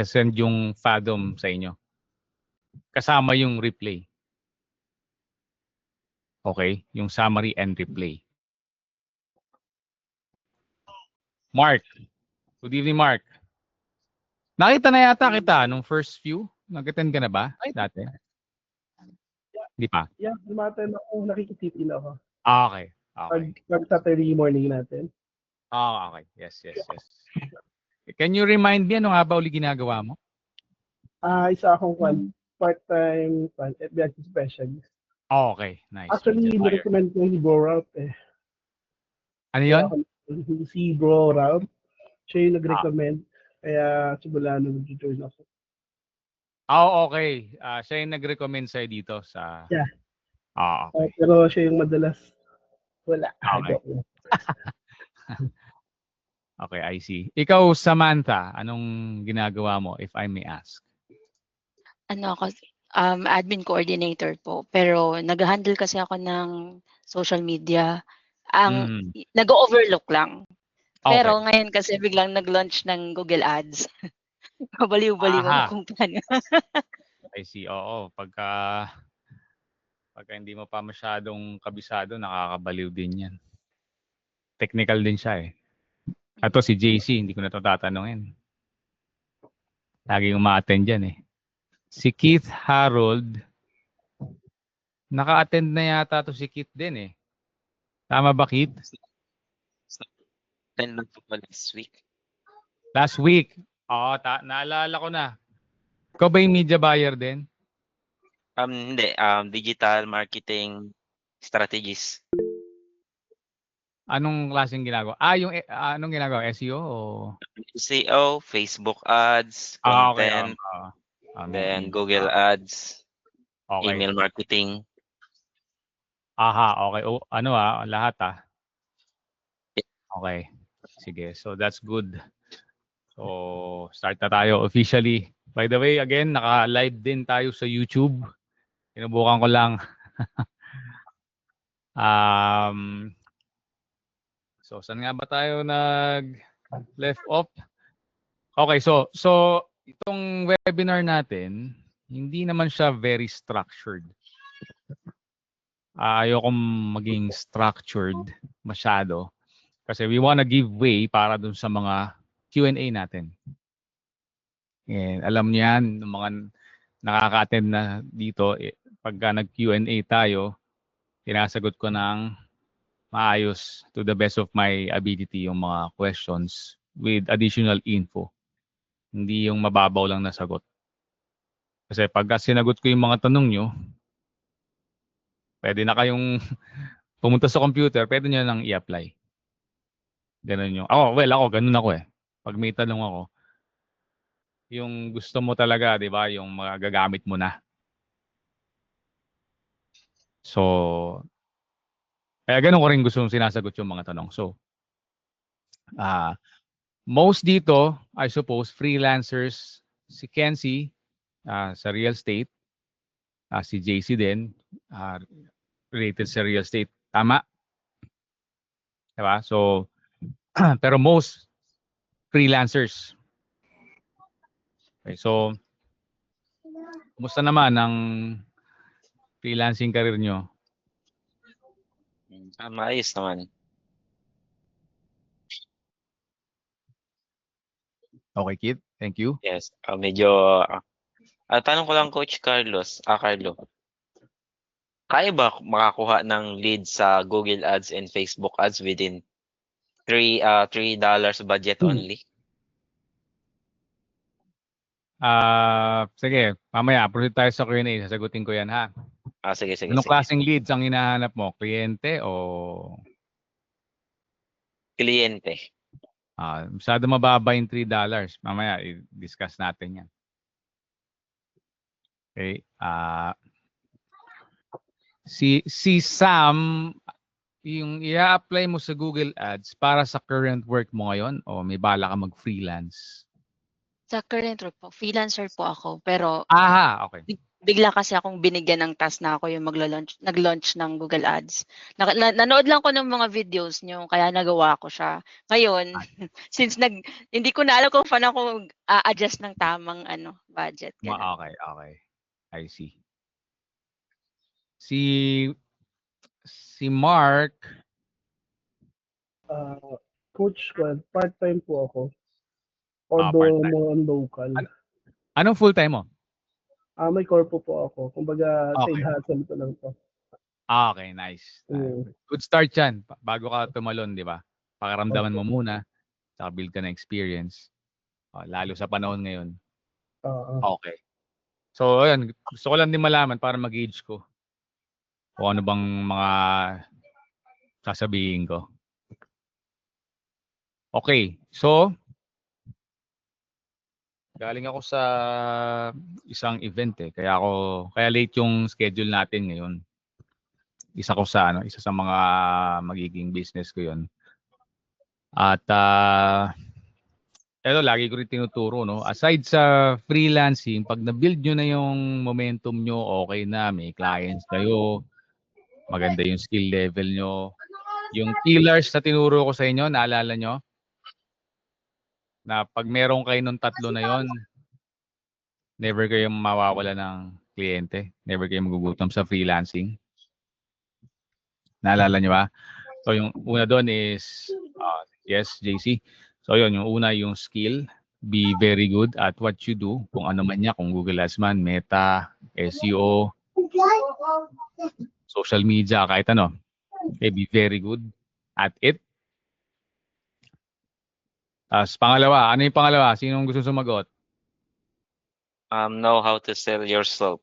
send yung Fathom sa inyo. Kasama yung replay. Okay? Yung summary and replay. Mark. Good evening, Mark. Nakita na yata kita nung first few. Nag-attend ka na ba? Dati? Hindi pa? Yeah, umaten ako, nakikitipin ako. Okay. Okay. Pag Saturday morning natin. Okay. Yes. Can you remind me ano nga ba uli ginagawa mo? Isa akong part-time FBIT specialist. Okay. Nice. Actually, recommend ko si Bro Route eh. Ano yun? Si Bro Route. Siya yung nag-recommend. Kaya simula nung nag-join ako. Okay. Siya yung nag-recommend sa'yo dito sa... Yeah. Okay. Pero siya yung madalas wala. Okay. Okay, I see. Ikaw, Samantha, anong ginagawa mo, if I may ask? Ano ako, admin coordinator po. Pero nag-handle kasi ako ng social media. Nag-overlook lang. Pero ngayon kasi biglang nag-launch ng Google Ads. Kabaliw-baliw ako kung paano. I see. Oo. Pagka hindi mo pa masyadong kabisado, nakakabaliw din yan. Technical din siya eh. Ato si JC, hindi ko na ito tatanungin. Laging uma-attend dyan eh. Si Keith Harold, naka-attend na yata to si Keith din eh. Tama ba, Keith? Attend po last week. Last week? Oo, naalala ko na. Ikaw ba yung media buyer din? Hindi. Digital marketing strategies. Anong klaseng ginagawa? Yung anong ginagawa? SEO o? SEO, Facebook ads, content, then Google ads, email marketing. Okay. Lahat Okay. Sige, so that's good. So, start na tayo officially. By the way, again, naka-live din tayo sa YouTube. Sinubukan ko lang. So, saan nga ba tayo nag-left off? Okay, so itong webinar natin, hindi naman siya very structured. Ayokong maging structured masyado. Kasi we wanna give way para dun sa mga Q&A natin. And alam niyo yan, ng mga nakaka-attend na dito, pagka nag-Q&A tayo, tinasagot ko ng maayos to the best of my ability yung mga questions with additional info. Hindi yung mababaw lang na sagot. Kasi pagka sinagot ko yung mga tanong nyo, pwede na kayong pumunta sa computer, pwede nyo lang i-apply. Ganun yung, ako, ganun ako eh. Pag may tanong ako, yung gusto mo talaga, di ba, yung magagamit mo na. So, kaya ganun ko rin gusto sinasagot yung mga tanong. So, most dito, I suppose, freelancers, si Kenzie sa real estate, si JC din, related sa real estate. Tama? Diba? So, pero most freelancers. Okay, so, kumusta naman ang freelancing career nyo? Maayos naman. Okay, Kit. Thank you. Yes. Medyo... tanong ko lang, Coach Carlo. Kaya ba makakuha ng lead sa Google Ads and Facebook Ads within $3 budget only? Sige, mamaya proceed tayo sa Q&A. Sasagutin ko yan, ha? Sige. Anong klaseng leads ang hinahanap mo? Kliyente o? Kliyente. Masyado mababa yung $3. Mamaya, i-discuss natin yan. Okay. Si Sam, yung i-apply mo sa Google Ads para sa current work mo ngayon o may bala ka mag-freelance? Sa current work po, freelancer po ako. Pero okay. bigla kasi akong binigyan ng task na ako yung nag-launch ng Google Ads. Nanood lang ko ng mga videos niyo, kaya nagawa ko siya. Ngayon, since hindi ko na alam kung paano ako adjust ng tamang budget. Ganun. Okay, okay. I see. Si Mark, Coach ko, part-time po ako. part-time. Although more on local. Anong full-time mo? May corpo po ako. Kumbaga, side Okay. hustle ko lang to. Okay, nice. Good start yan. Bago ka tumalon, di ba? Pakiramdaman mo muna, saka build ka ng experience. Lalo sa panahon ngayon. Okay. So, ayun. Gusto ko lang din malaman para mag-gauge ko kung ano bang mga sasabihin ko. Okay. So, galing ako sa isang event kaya late yung schedule natin ngayon. Isa sa mga magiging business ko 'yon. At eto lagi ko rin tinuturo, no. Aside sa freelancing, pag na-build nyo na yung momentum nyo, okay na, may clients kayo, maganda yung skill level nyo. Yung pillars na tinuro ko sa inyo, naalala nyo? Na pag meron kayo nung tatlo na yon, never kayong mawawala ng kliyente. Never kayong magugutom sa freelancing. Naalala nyo ba? So yung una doon is, yes, JC. So yun, yung una yung skill. Be very good at what you do. Kung ano man niya, kung Google Ads man, Meta, SEO, social media, kahit ano. Okay, be very good at it. Tapos pangalawa, ano yung pangalawa? Sinong gusto sumagot? Know how to sell yourself.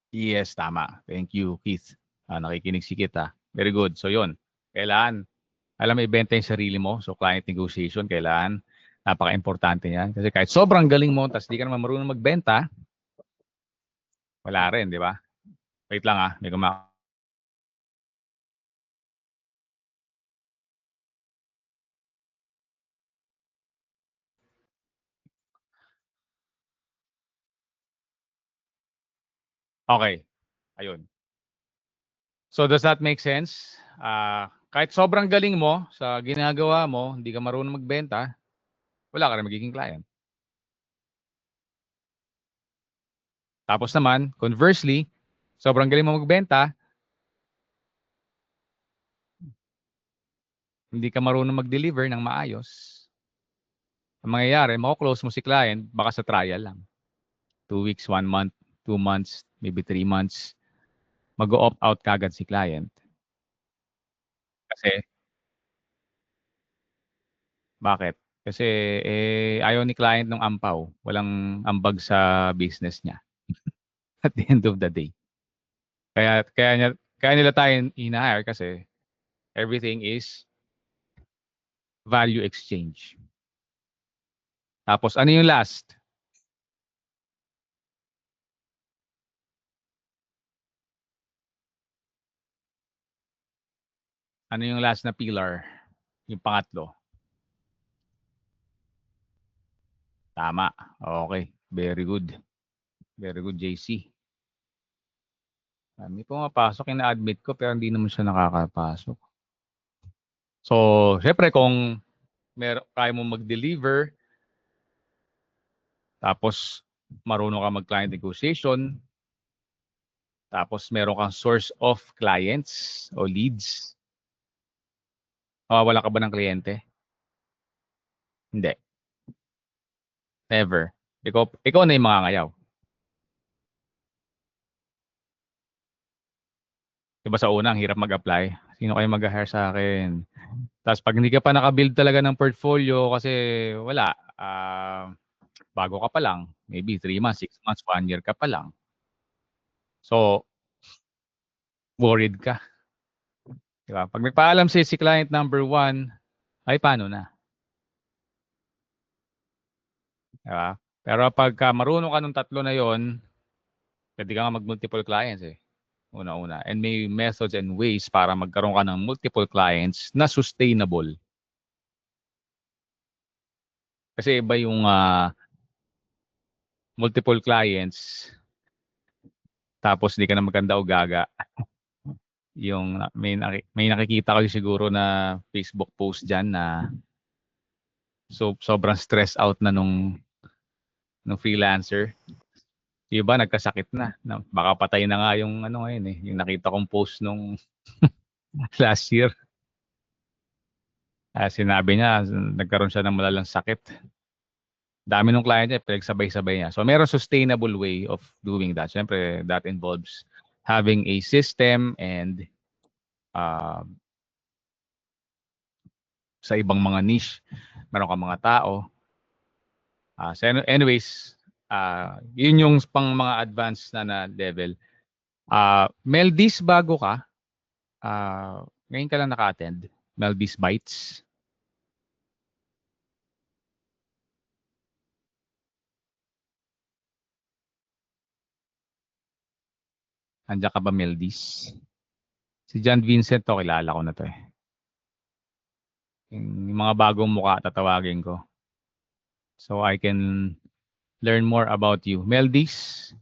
Yes, tama. Thank you, Keith. Nakikinig si Keith. Very good. So yun, kailangan, alam mo, ibenta yung sarili mo. So client negotiation, kailangan, napaka-importante yan. Kasi kahit sobrang galing mo, tapos di ka naman marunong magbenta, wala rin, di ba? Wait lang may Okay. Ayun. So does that make sense? Kahit sobrang galing mo sa ginagawa mo, hindi ka marunong magbenta, wala ka rin magiging client. Tapos naman, conversely, sobrang galing mo magbenta, hindi ka marunong mag-deliver ng maayos, ang mangyayari, mako-close mo si client, baka sa trial lang. 2 weeks, 1 month, 2 months, maybe 3 months, mag-opt out kagad si client. Kasi, bakit? Kasi ayaw ni client ng ampaw. Walang ambag sa business niya. At the end of the day. Kaya nila tayo hire kasi everything is value exchange. Tapos ano yung last? Ano yung last na pillar? Yung pangatlo. Tama. Okay. Very good. Very good, JC. May pumapasok, ina-admit ko, pero hindi naman siya nakakapasok. So, syempre kung kaya mo mag-deliver, tapos marunong ka mag-client negotiation, tapos meron kang source of clients o leads, mawawala ka ba ng kliyente? Hindi. Never. Ikaw na yung mangangayaw. Diba sa una, ang hirap mag-apply? Sino kayo mag-hire sa akin? Tapos pag hindi ka pa nakabuild talaga ng portfolio kasi wala, bago ka pa lang, maybe 3 months, 6 months, 1 year ka pa lang. So, worried ka. Diba? Pag nagpaalam si client number 1, ay paano na? Diba? Pero pagka marunong ka ng tatlo na yon, pwede ka nga mag-multiple clients una-una. And may methods and ways para magkaroon ka ng multiple clients na sustainable. Kasi iba yung multiple clients tapos di ka na maganda o gaga. Yung may nakikita ko siguro na Facebook post diyan na sobrang stress out na nung freelancer. Yung iba nagkasakit na. Baka patay na nga yung ano ngayon eh, yung nakita kong post nung last year. Sinabi niya nagkaroon siya ng malalang sakit. Dami ng client niya, pinagsabay-sabay niya. So meron sustainable way of doing that. Siyempre, that involves having a system and sa ibang mga niche, meron kang mga tao. So anyways, yun yung pang mga advanced na level. Meldis, bago ka, ngayon ka lang naka-attend. Meldis Bites. Andiyan ka ba, Meldis? Si John Vincent to, kilala ko na to eh. Yung mga bagong mukha, tatawagin ko. So I can learn more about you. Meldis?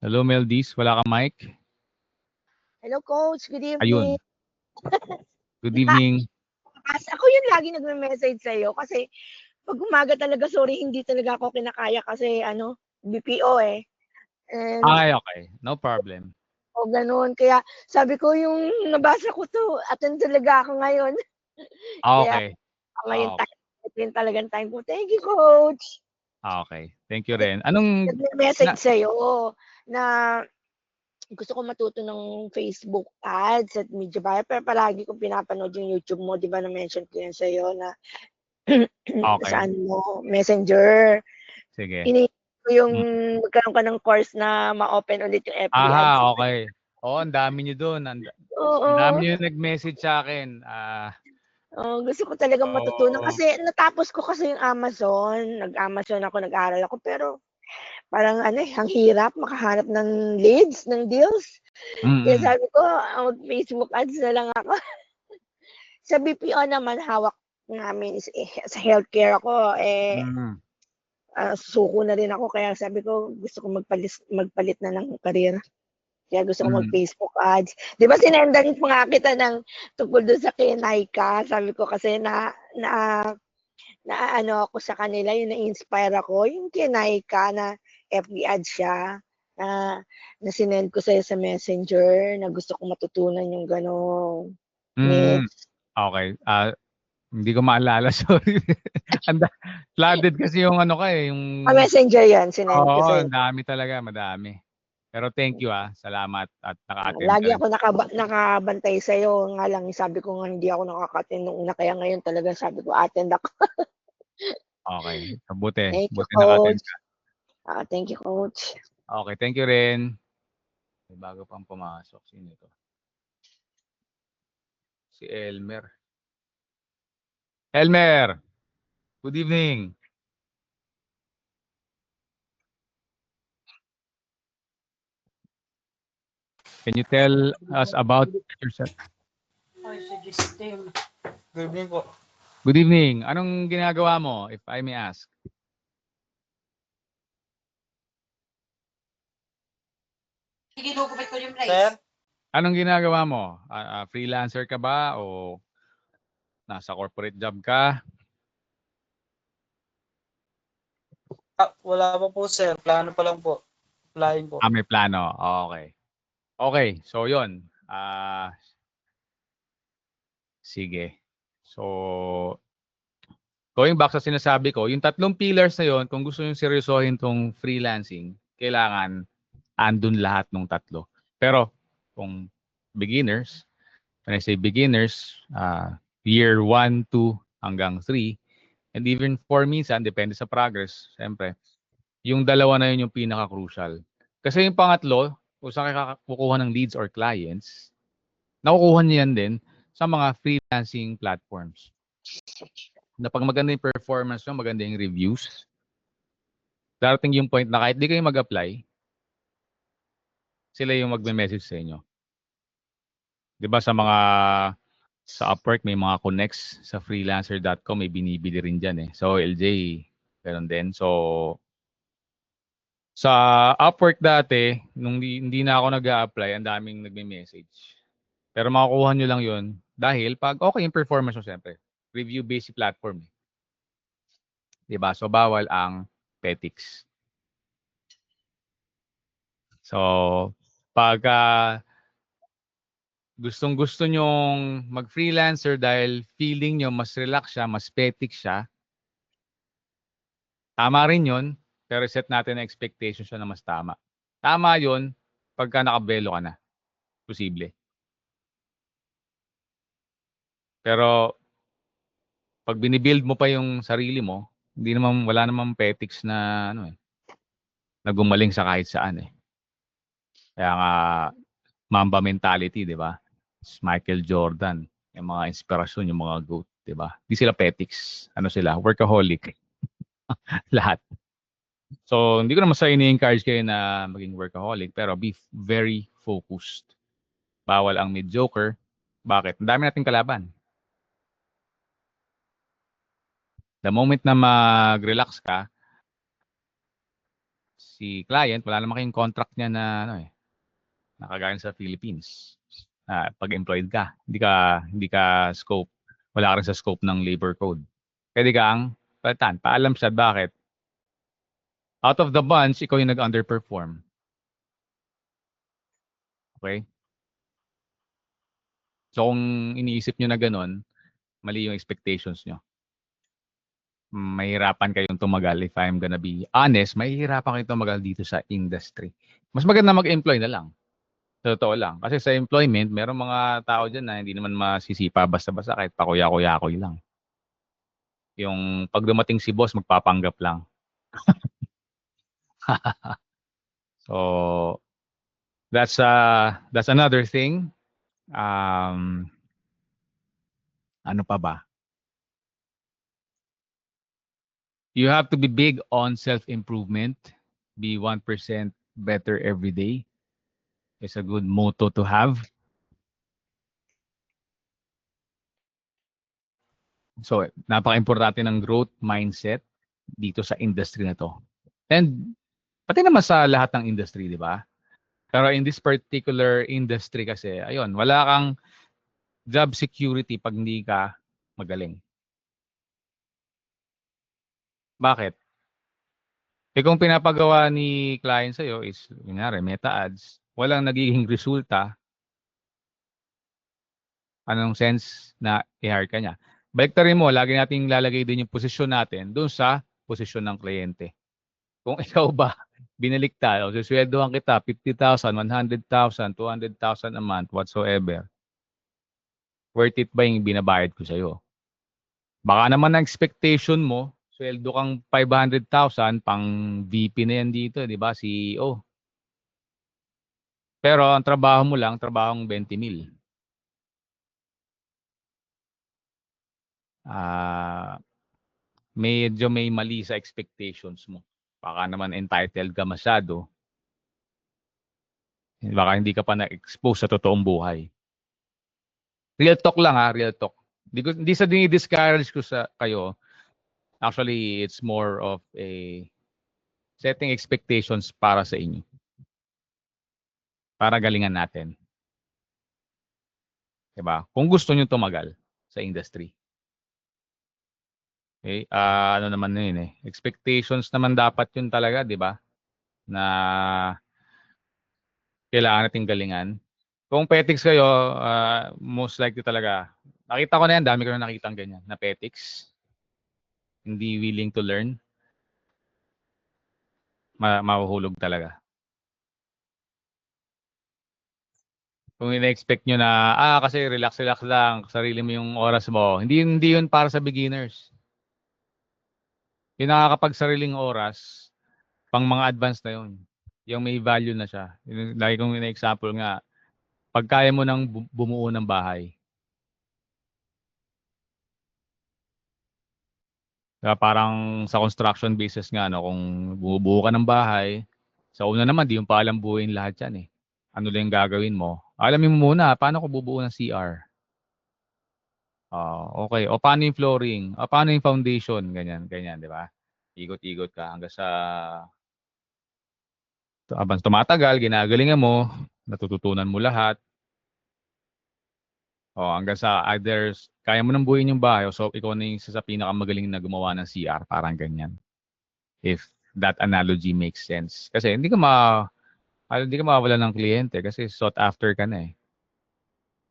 Hello, Meldis. Wala kang mic? Hello, Coach. Good evening. Ayun. Good evening. Ako yung lagi nagme-message sa'yo kasi pag umaga talaga, sorry, hindi talaga ako kinakaya kasi BPO eh. And, Okay. No problem. o ganun. Kaya sabi ko yung nabasa ko to, attend talaga ako ngayon. Okay. Kaya ngayon time talagang time ko. Thank you, Coach. Okay. Thank you rin. Anong Nagme-message sa'yo na gusto ko matuto ng Facebook ads at media buyer, pero palagi kong pinapanood yung YouTube mo, di ba na-mention ko yan sa'yo na Okay. sa Messenger. Sige. Iniisip ko yung magkaroon ka ng course na ma-open ulit yung FB ads. Okay. Oo, ang dami niyo doon. Ang Oo. dami niyo nag-message sa akin. Gusto ko talaga matutunan kasi natapos ko kasi yung Amazon. Nag-Amazon ako, nag-aral ako, pero parang ang hirap makahanap ng leads, ng deals. Kaya sabi ko, mag-Facebook ads na lang ako. Sa BPO naman, hawak namin sa healthcare ako. Suko na rin ako, kaya sabi ko, gusto ko magpalit na ng career. Kaya gusto ko mag-Facebook ads. Di ba sinendan mo nga kita ng tungkol doon sa Kenaika? Sabi ko kasi na ako sa kanila, yung na-inspire ako, yung Kenaika na FB ads siya, na sinend ko sa'yo sa Messenger, na gusto ko matutunan yung gano'n. Okay. Hindi ko maalala, sorry. Flooded kasi yung yung... Messenger yan, sinend ko sa'yo. ang dami talaga, madami. Pero thank you salamat at naka-attend. Lagi ako nakabantay sa'yo, nga lang sabi ko nga hindi ako nakaka-attend nung una, kaya ngayon talaga sabi ko attend ako. Okay, mabuti. Thank you, Buti naka-attend Coach. ka. Thank you, Coach. Okay, thank you rin. May bago pang pumasok. Sino ito? Si Elmer. Elmer! Good evening. Can you tell us about yourself? Good evening po. Good evening. Anong ginagawa mo, if I may ask? Sir? Anong ginagawa mo? Freelancer ka ba o nasa corporate job ka? Wala pa po sir. Plano pa lang po. Applying po. May plano. Okay. Okay, so yun. Sige. So, going back sa sinasabi ko, yung tatlong pillars na yun, kung gusto nyo seryosohin tong freelancing, kailangan andun lahat ng tatlo. Pero, kung beginners, when I say beginners, year 1, 2, hanggang 3, and even 4 minsan, depende sa progress, siyempre, yung dalawa na yun yung pinaka-crucial. Kasi yung pangatlo, kung saan kayo kukuha ng leads or clients, nakukuha niyo yan din sa mga freelancing platforms. Na pag maganda yung performance nyo, maganda yung reviews, darating yung point na kahit di kayo mag-apply, sila yung magme-message sa inyo. Di ba sa Upwork, may mga connects sa freelancer.com, may binibili rin dyan eh. So, LJ, ganun din. So, Sa Upwork dati, nung hindi na ako nag-a-apply, ang daming nagme-message. Pero makukuha nyo lang yun dahil pag okay yung performance mo, siyempre. Review-based platform. Diba? So, bawal ang petics. So, pag gustong-gusto nyong mag-freelancer dahil feeling nyo mas relax siya, mas petik siya, tama rin yun, pero set natin na expectation siya na mas tama. Tama yun pagka nakabelo ka na. Posible. Pero pag binibuild mo pa yung sarili mo, wala namang petics na na gumaling sa kahit saan eh. Kaya nga Mamba mentality, 'di ba? Michael Jordan, yung mga inspirasyon, yung mga GOAT, 'di ba? Di sila petics. Ano sila? Workaholic. Lahat. So, hindi ko naman sa ini-encourage kayo na maging workaholic, pero be very focused. Bawal ang mediocre. Bakit? Ang dami nating kalaban. The moment na mag-relax ka, si client, wala naman kayong contract niya na nakagaya sa Philippines. Pag-employed ka, hindi ka scope, wala ka rin sa scope ng labor code. Pwede kang palitan. Paalam siya bakit. Out of the bunch, ikaw yung nag-underperform. Okay? So kung iniisip nyo na ganun, mali yung expectations nyo. Mahirapan kayong tumagal. If I'm gonna be honest, mahihirapan kayong tumagal dito sa industry. Mas maganda mag-employ na lang. Totoo lang. Kasi sa employment, merong mga tao dyan na hindi naman masisipa basta-basta kahit pakuya-kuya-kuy lang. Yung pag dumating si boss, magpapanggap lang. So, that's another thing. Ano pa ba? You have to be big on self-improvement. Be 1% better every day. It's a good motto to have. So, napaka-importante ng growth mindset dito sa industry na to. And pati naman sa lahat ng industry, di ba? Pero in this particular industry kasi, ayun, wala kang job security pag hindi ka magaling. Bakit? Kung pinapagawa ni client sa'yo is, kunyari, meta ads, walang nagiging resulta, anong sense na i-hire ka niya? Baliktarin mo, lagi nating lalagay din yung posisyon natin doon sa posisyon ng kliyente. Kung ikaw ba, binaliktad, o susweldohan kita, 50,000, 100,000, 200,000 a month, whatsoever, worth it ba yung binabayad ko sa'yo? Baka naman ang expectation mo, sweldo kang 500,000 pang VP na yan dito, di ba? CEO. Pero ang trabaho mo lang, trabahong 20,000. Medyo may mali sa expectations mo. Baka naman entitled ka masyado. Baka hindi ka pa na-expose sa totoong buhay. Real talk lang real talk. Hindi sa dinidiscourage ko sa kayo. Actually, it's more of a setting expectations para sa inyo. Para galingan natin. Diba? Kung gusto nyo tumagal sa industry. Okay? Ano naman na yun eh. Expectations naman dapat yun talaga, di ba? Na kailangan nating galingan. Kung petics kayo, most likely talaga. Nakita ko na yan, dami ko na nakitang ganyan, na petics. Hindi willing to learn. Mahuhulog talaga. Kung ina-expect nyo na, kasi relax-relax lang, sarili mo yung oras mo. Hindi yun para sa beginners. Yung nakakapagsariling oras, pang mga advanced na yun. Yung may value na siya. Lagi kong ina-example nga, pag kaya mo nang bumuo ng bahay. Parang sa construction basis nga, kung bumubuo ka ng bahay, sa una naman, di yung paalam buuin lahat yan eh. Ano lang yung gagawin mo? Alamin mo muna, paano ko bubuo ng CR? Okay. O paano yung flooring? O paano yung foundation? Ganyan, di ba? Ikot-ikot ka hanggang sa habang tumatagal, ginagalingan mo, natututunan mo lahat. O hanggang sa either kaya mo nang buuin yung bahay, so ikaw na yung isa sa pinakamagaling na gumawa ng CR, parang ganyan. If that analogy makes sense. Kasi hindi ka mawawalan ng kliyente kasi sought after ka na eh.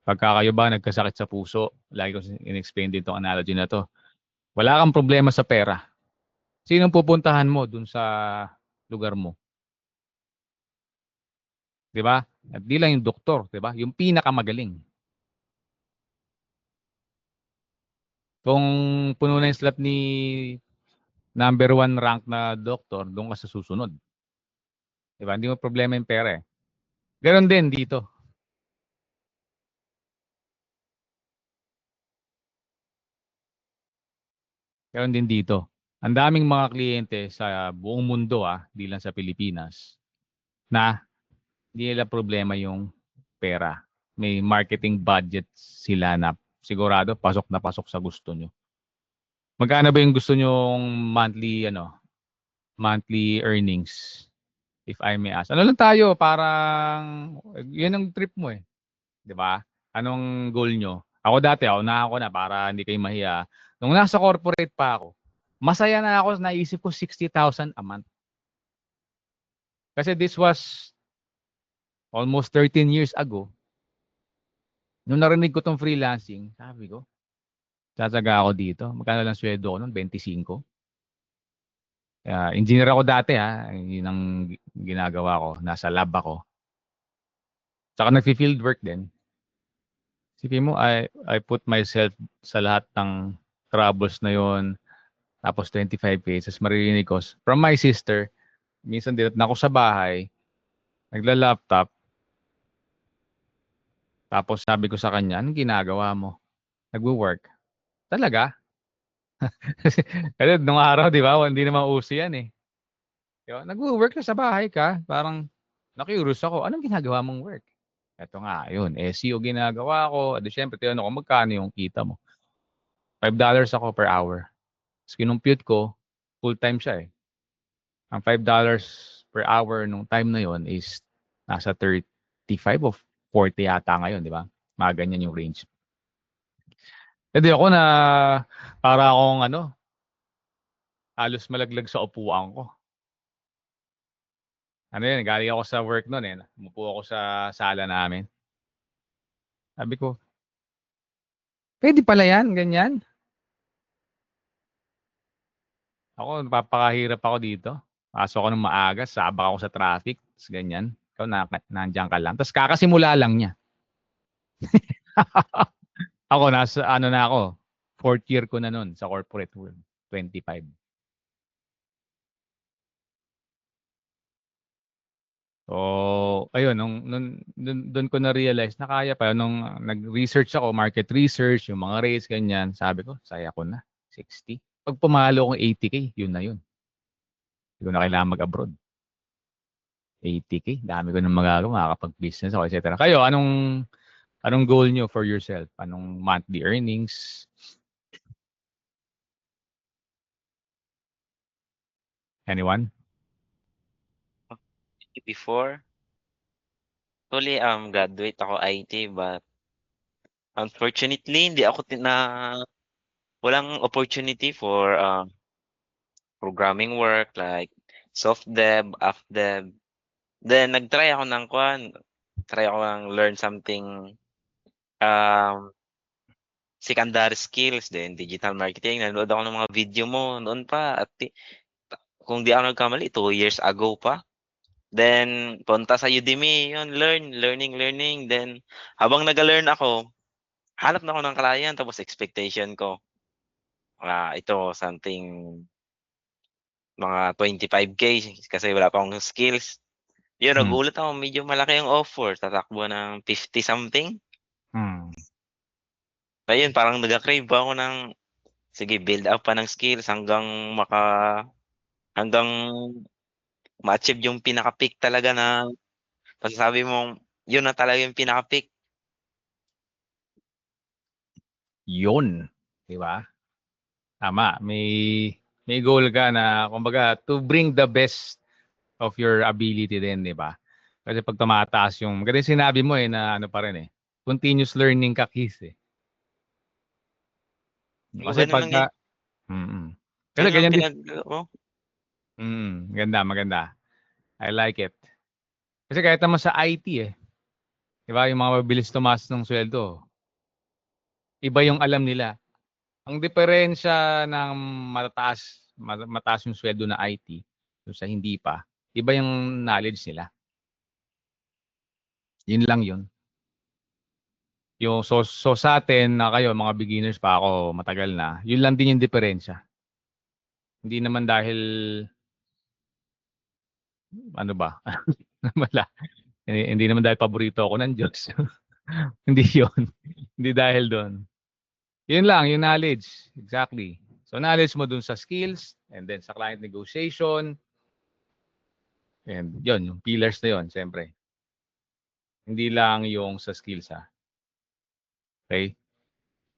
Pagka kayo ba nagkasakit sa puso, lagi ko in-explain din itong analogy na to, wala kang problema sa pera. Sinong pupuntahan mo dun sa lugar mo? 'Di ba? At di lang yung doktor, 'di ba? Yung pinakamagaling. Kung puno na yung slot ni number one rank na doktor, doon ka sa susunod. 'Di ba? Hindi mo problema yung pera eh. Ganon din dito. Ganon din dito. Ang daming mga kliyente sa buong mundo di lang sa Pilipinas, na hindi nila problema yung pera. May marketing budget sila na sigurado pasok na pasok sa gusto nyo. Magkano ba yung gusto nyong monthly earnings? If I may ask. Ano lang tayo, parang yun ang trip mo eh. 'Di ba? Anong goal nyo? Ako dati, ako na para hindi kayo mahiya. Nung nasa corporate pa ako, masaya na ako, naisip ko 60,000 a month. Kasi this was almost 13 years ago. Nung narinig ko tong freelancing, sabi ko, tataga ako dito. Magkano lang sweldo ko noon? 25. Engineer ako dati yun ang ginagawa ko. Nasa lab ako. Saka nag-field work din. Sipin mo, I put myself sa lahat ng troubles na yon. Tapos 25 pesos, maririnig ko from my sister. Minsan din na ako sa bahay, nagla-laptop. Tapos sabi ko sa kanya, anong ginagawa mo? Nagwo-work. Talaga? Kasi nung araw, di ba, hindi naman uso yan eh. Diba? Nagwo-work na sa bahay ka. Parang na-curious ako, anong ginagawa mong work? Ito nga, yun. SEO ginagawa ko. At syempre, tinanong ko, magkano yung kita mo? $5 ako per hour. Tapos kinumpute ko, full-time siya eh. Ang $5 per hour nung time na yon is nasa 35 o 40 yata ngayon, di ba? Mga ganyan yung range. Hindi ako na para akong halos malaglag sa upuan ko. Galing ako sa work noon eh. Umupo ako sa sala namin. Sabi ko, pwede pala yan, ganyan. Ako, napapakahirap ako dito. Pasok ako ng maaga, sabak ako sa traffic, ganyan. Ikaw, nandiyan ka lang. Tapos kakasimula lang niya. Ako, nasa na ako, 4th year ko na nun sa corporate world, 25. So, ayun, doon ko na-realize na kaya pa. Nung nag-research ako, market research, yung mga rates, ganyan, sabi ko, saya ko na, 60. Pag pumalo akong 80K, yun na yun. Hindi ko na kailangan mag-abroad. 80K, dami ko nang magagawa, makakapag-business ako, etc. Kayo, anong goal nyo for yourself? Anong monthly earnings? Anyone? Before, actually, graduate ako IT, but unfortunately, hindi ako walang opportunity for programming work like soft dev, app dev. Then nag-try ako ng learn something secondary skills din, digital marketing. Nanood ako ng mga video mo noon pa at kung di ako nagkamali, 2 years ago pa. Then punta sa Udemy, yun, learning. Then habang nag-learn ako, hanap na ako ng client tapos expectation ko ito something mga 25K kasi wala pa akong skills. Yun, nagulat ako, medyo malaki yung offer, tatakbo ng 50 something. Ayun, parang nag-crave ako ng sige, build up pa ng skills hanggang ma-achieve yung pinaka-peak talaga na masasabi mong yun na talaga yung pinaka-peak. Yun, di ba? Tama, may goal ka na kumbaga to bring the best of your ability din, di ba? Kasi pag tumataas yung, maganda yung sinabi mo na ano pa rin continuous learning ka, Keith Kasi Ganun lang pagka, yan. Kasi Ganun ang ganyan din. pinag, Maganda. I like it. Kasi kahit naman sa IT di ba, yung mga mabilis tumaas ng sweldo, iba yung alam nila. Ang diferensya ng mataas yung sweldo na IT sa hindi pa, iba yung knowledge nila. Yun lang yun. So sa atin na kayo, mga beginners pa ako, matagal na, yun lang din yung diferensya. Hindi naman dahil, ano ba? Wala. Hindi naman dahil paborito ako ng Diyos. Hindi yun. Hindi dahil doon. Yun lang, yung knowledge. Exactly. So knowledge mo dun sa skills, and then sa client negotiation, and yun, yung pillars na yun, siyempre. Hindi lang yung sa skills Okay?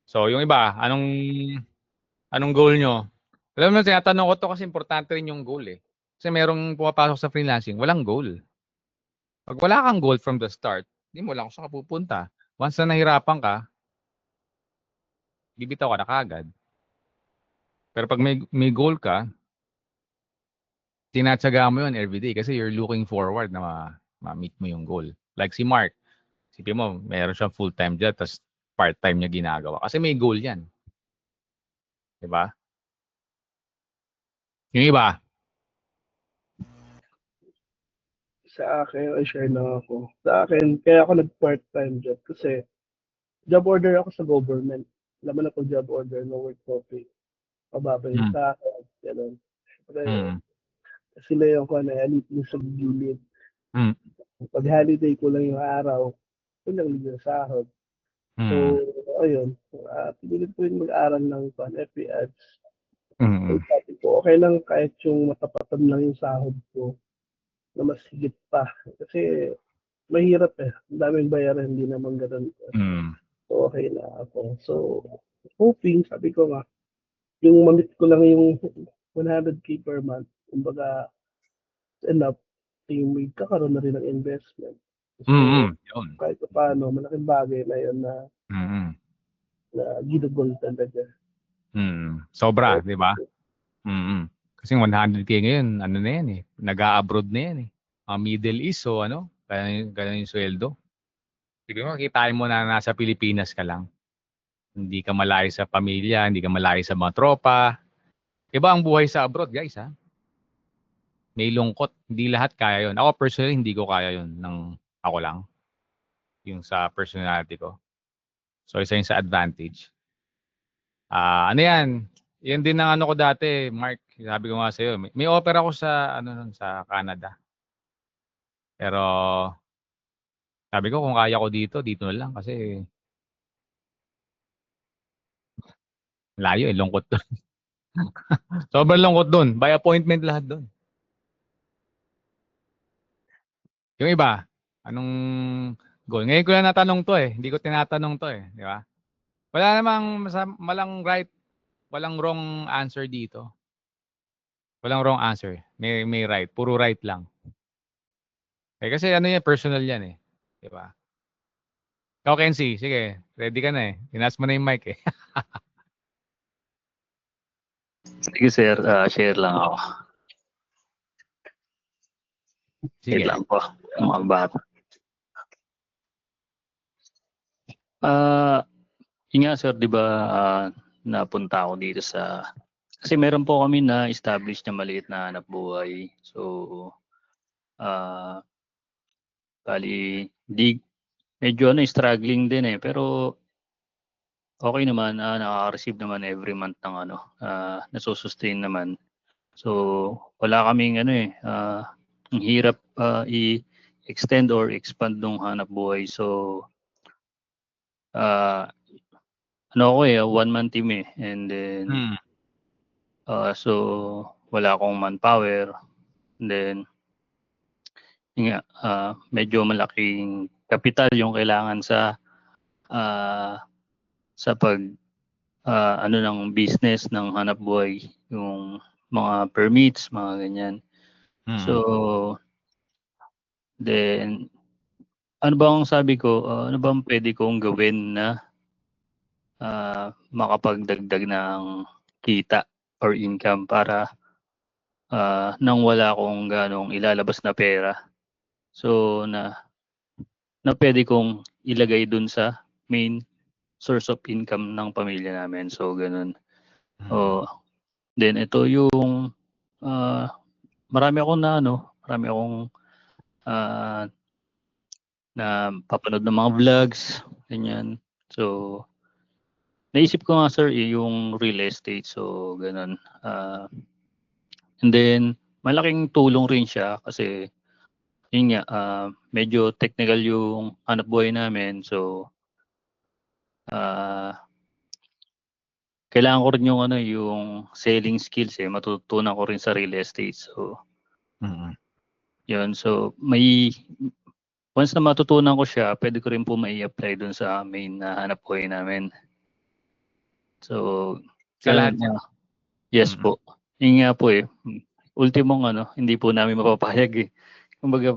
So yung iba, anong goal nyo? Alam mo, tinatanong ko to kasi importante rin yung goal Kasi merong pumapasok sa freelancing, walang goal. Pag wala kang goal from the start, hindi mo lang kung saan ka pupunta. Once na nahirapan ka, bibitaw ka na kagad. Pero pag may goal ka, tinatsaga mo yun everyday kasi you're looking forward na ma-meet mo yung goal. Like si Mark, sipin mo, meron siyang full-time job tapos part-time niya ginagawa. Kasi may goal yan. Diba? Yung iba, Sa akin, I share lang ako. Sa akin, kaya ako nag-part-time job kasi job order ako sa government. Laman ako job order, no work copy. Pababa yung mm, sahod, gano'n. Pero mm, sila yung alit mo sa gilid. mm, Pag holiday ko lang yung araw, kulang din yung sahod. mm, So, ayun. Pinilit ko rin mag-aral ng FB ads. So, mm, sabi ko, okay lang kahit yung matapatan lang yung sahod ko na mas higit pa. Kasi mahirap Ang daming bayaran, hindi naman ganun. mm, So, okay na ako. So, hoping, sabi ko nga, yung mamit ko lang yung 100K per month, kumbaga, enough, yung may kakaroon na rin ng investment. So, yun. kahit pa paano, malaking bagay na yun na Mm, ginugol talaga. Sobra, di ba? Kasi 100K ngayon, ano na yan nag-a-abroad na yan Middle East, so ganun yung sweldo. Sige mo, kitain mo na nasa Pilipinas ka lang. Hindi ka malayo sa pamilya, hindi ka malayo sa mga tropa. Iba ang buhay sa abroad, guys May lungkot. Hindi lahat kaya yun. Ako personally, hindi ko kaya yun ng ako lang. Yung sa personality ko. So, isa yung sa advantage. Ano yan? Yan din ang ano ko dati, Mark. Sabi ko nga sa'yo. May offer ako sa Canada. Pero, sabi ko kung kaya ko dito na lang kasi layo lungkot doon. Sobrang lungkot doon. By appointment lahat doon. Yung iba, anong goal? Ngayon ko lang natanong to Hindi ko tinatanong to Di ba? Wala namang walang wrong answer dito. Walang wrong answer. May right. Puro right lang. Kasi personal yan Di ba? Ikaw, Kenzie, sige. Ready ka na Tinas mo na yung mic Sige sir, share lang ako. Share Sige. lang po, mga bata. Yun nga sir, di ba napunta ako dito kasi meron po kami na established na maliit na hanap buhay. So, bali, medyo struggling din pero okay naman, nakaka-receive naman every month ng nasusustain naman. So, wala kaming ang hirap i-extend or expand ng hanap buhay. So, ako one-man team and then so wala akong manpower, and then medyo malaking kapital yung kailangan sa pag ng business ng hanap buhay, yung mga permits, mga ganyan. So, then, ano bang sabi ko, ano bang pwede kong gawin na makapagdagdag ng kita or income para nang wala akong ganong ilalabas na pera. So, na pwede kong ilagay dun sa main source of income ng pamilya namin. So, ganun. Then, ito yung marami akong na papanood ng mga vlogs, ganyan. So, naisip ko nga sir yung real estate. So, ganun. And then, malaking tulong rin siya kasi yun nga, medyo technical yung hanap buhay namin. So, kailangan ko rin yung yung selling skills matututunan ko rin sa real estate. So, yun. So, once na matutunan ko siya, pwede ko rin po mai-apply dun sa main na hanap buhay namin. So, Sa lahat yan. Yes po. Yun nga po ultimong hindi po namin mapapayag Kumbaga,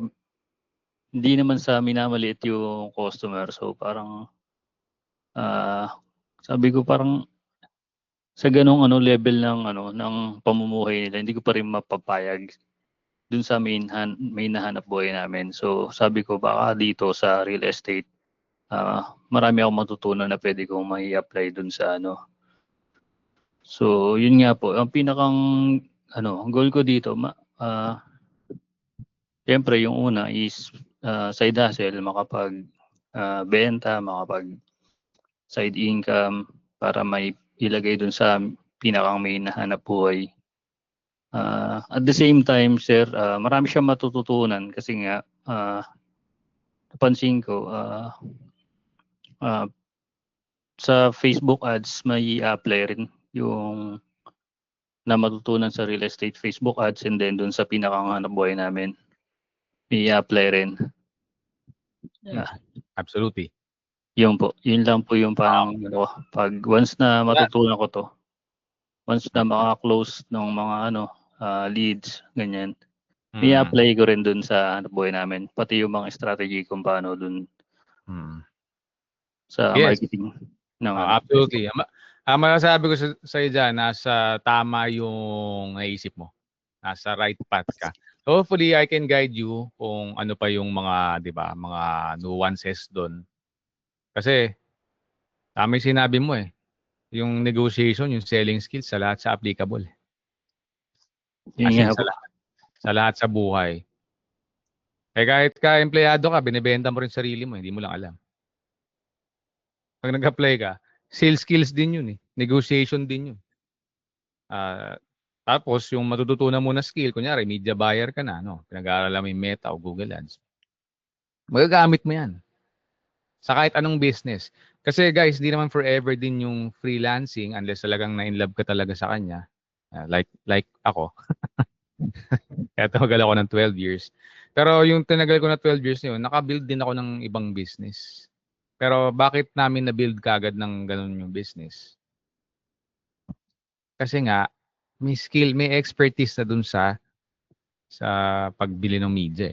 hindi naman sa minamaliit yung customer. So, parang, sabi ko parang, sa ganong level ng pamumuhay nila, hindi ko pa rin mapapayag dun sa main na hanap buhay namin. So, sabi ko baka dito sa real estate, marami akong matutunan na pwede kong mai-apply dun sa So, yun nga po, ang pinakang goal ko dito, siyempre yung una is side hustle, makapag benta, makapag side income para may ilagay dun sa pinakang main na hanap buhay. At the same time, sir, marami siyang matututunan kasi nga napansin ko sa Facebook ads may apply rin yung na matutunan sa real estate Facebook ads and then dun sa pinakang hanap buhay namin may apply rin. Absolutely. Yun po. Yun lang po yung parang pag once na matutunan ko to, once na maka-close ng mga leads, ganyan, may apply ko rin dun sa buhay namin. Pati yung mga strategy kung paano dun sa marketing. Absolutely. Ang masasabi ko sa iyo dyan, nasa tama yung naisip mo. Nasa right path ka. So hopefully, I can guide you kung ano pa yung mga, di ba, mga nuances doon. Kasi, tama yung sinabi mo yung negotiation, yung selling skills sa lahat sa applicable. As in, sa lahat sa buhay. Kahit ka-empleyado ka, binibenta mo rin sarili mo, hindi mo lang alam. Pag nag-apply ka, sales skills din yun Negotiation din yun. Tapos, yung matututunan mo na skill, kunyari, media buyer ka na, pinag-aaralan mo yung Meta o Google Ads. Magagamit mo yan. Sa kahit anong business. Kasi guys, hindi naman forever din yung freelancing unless talagang na-inlove ka talaga sa kanya. Like ako. Kaya tumagal ako ng 12 years. Pero yung tinagal ko na 12 years na yun, nakabuild din ako ng ibang business. Pero bakit namin na-build kagad ng ganun yung business? Kasi nga, may skill, may expertise na dun sa pagbili ng media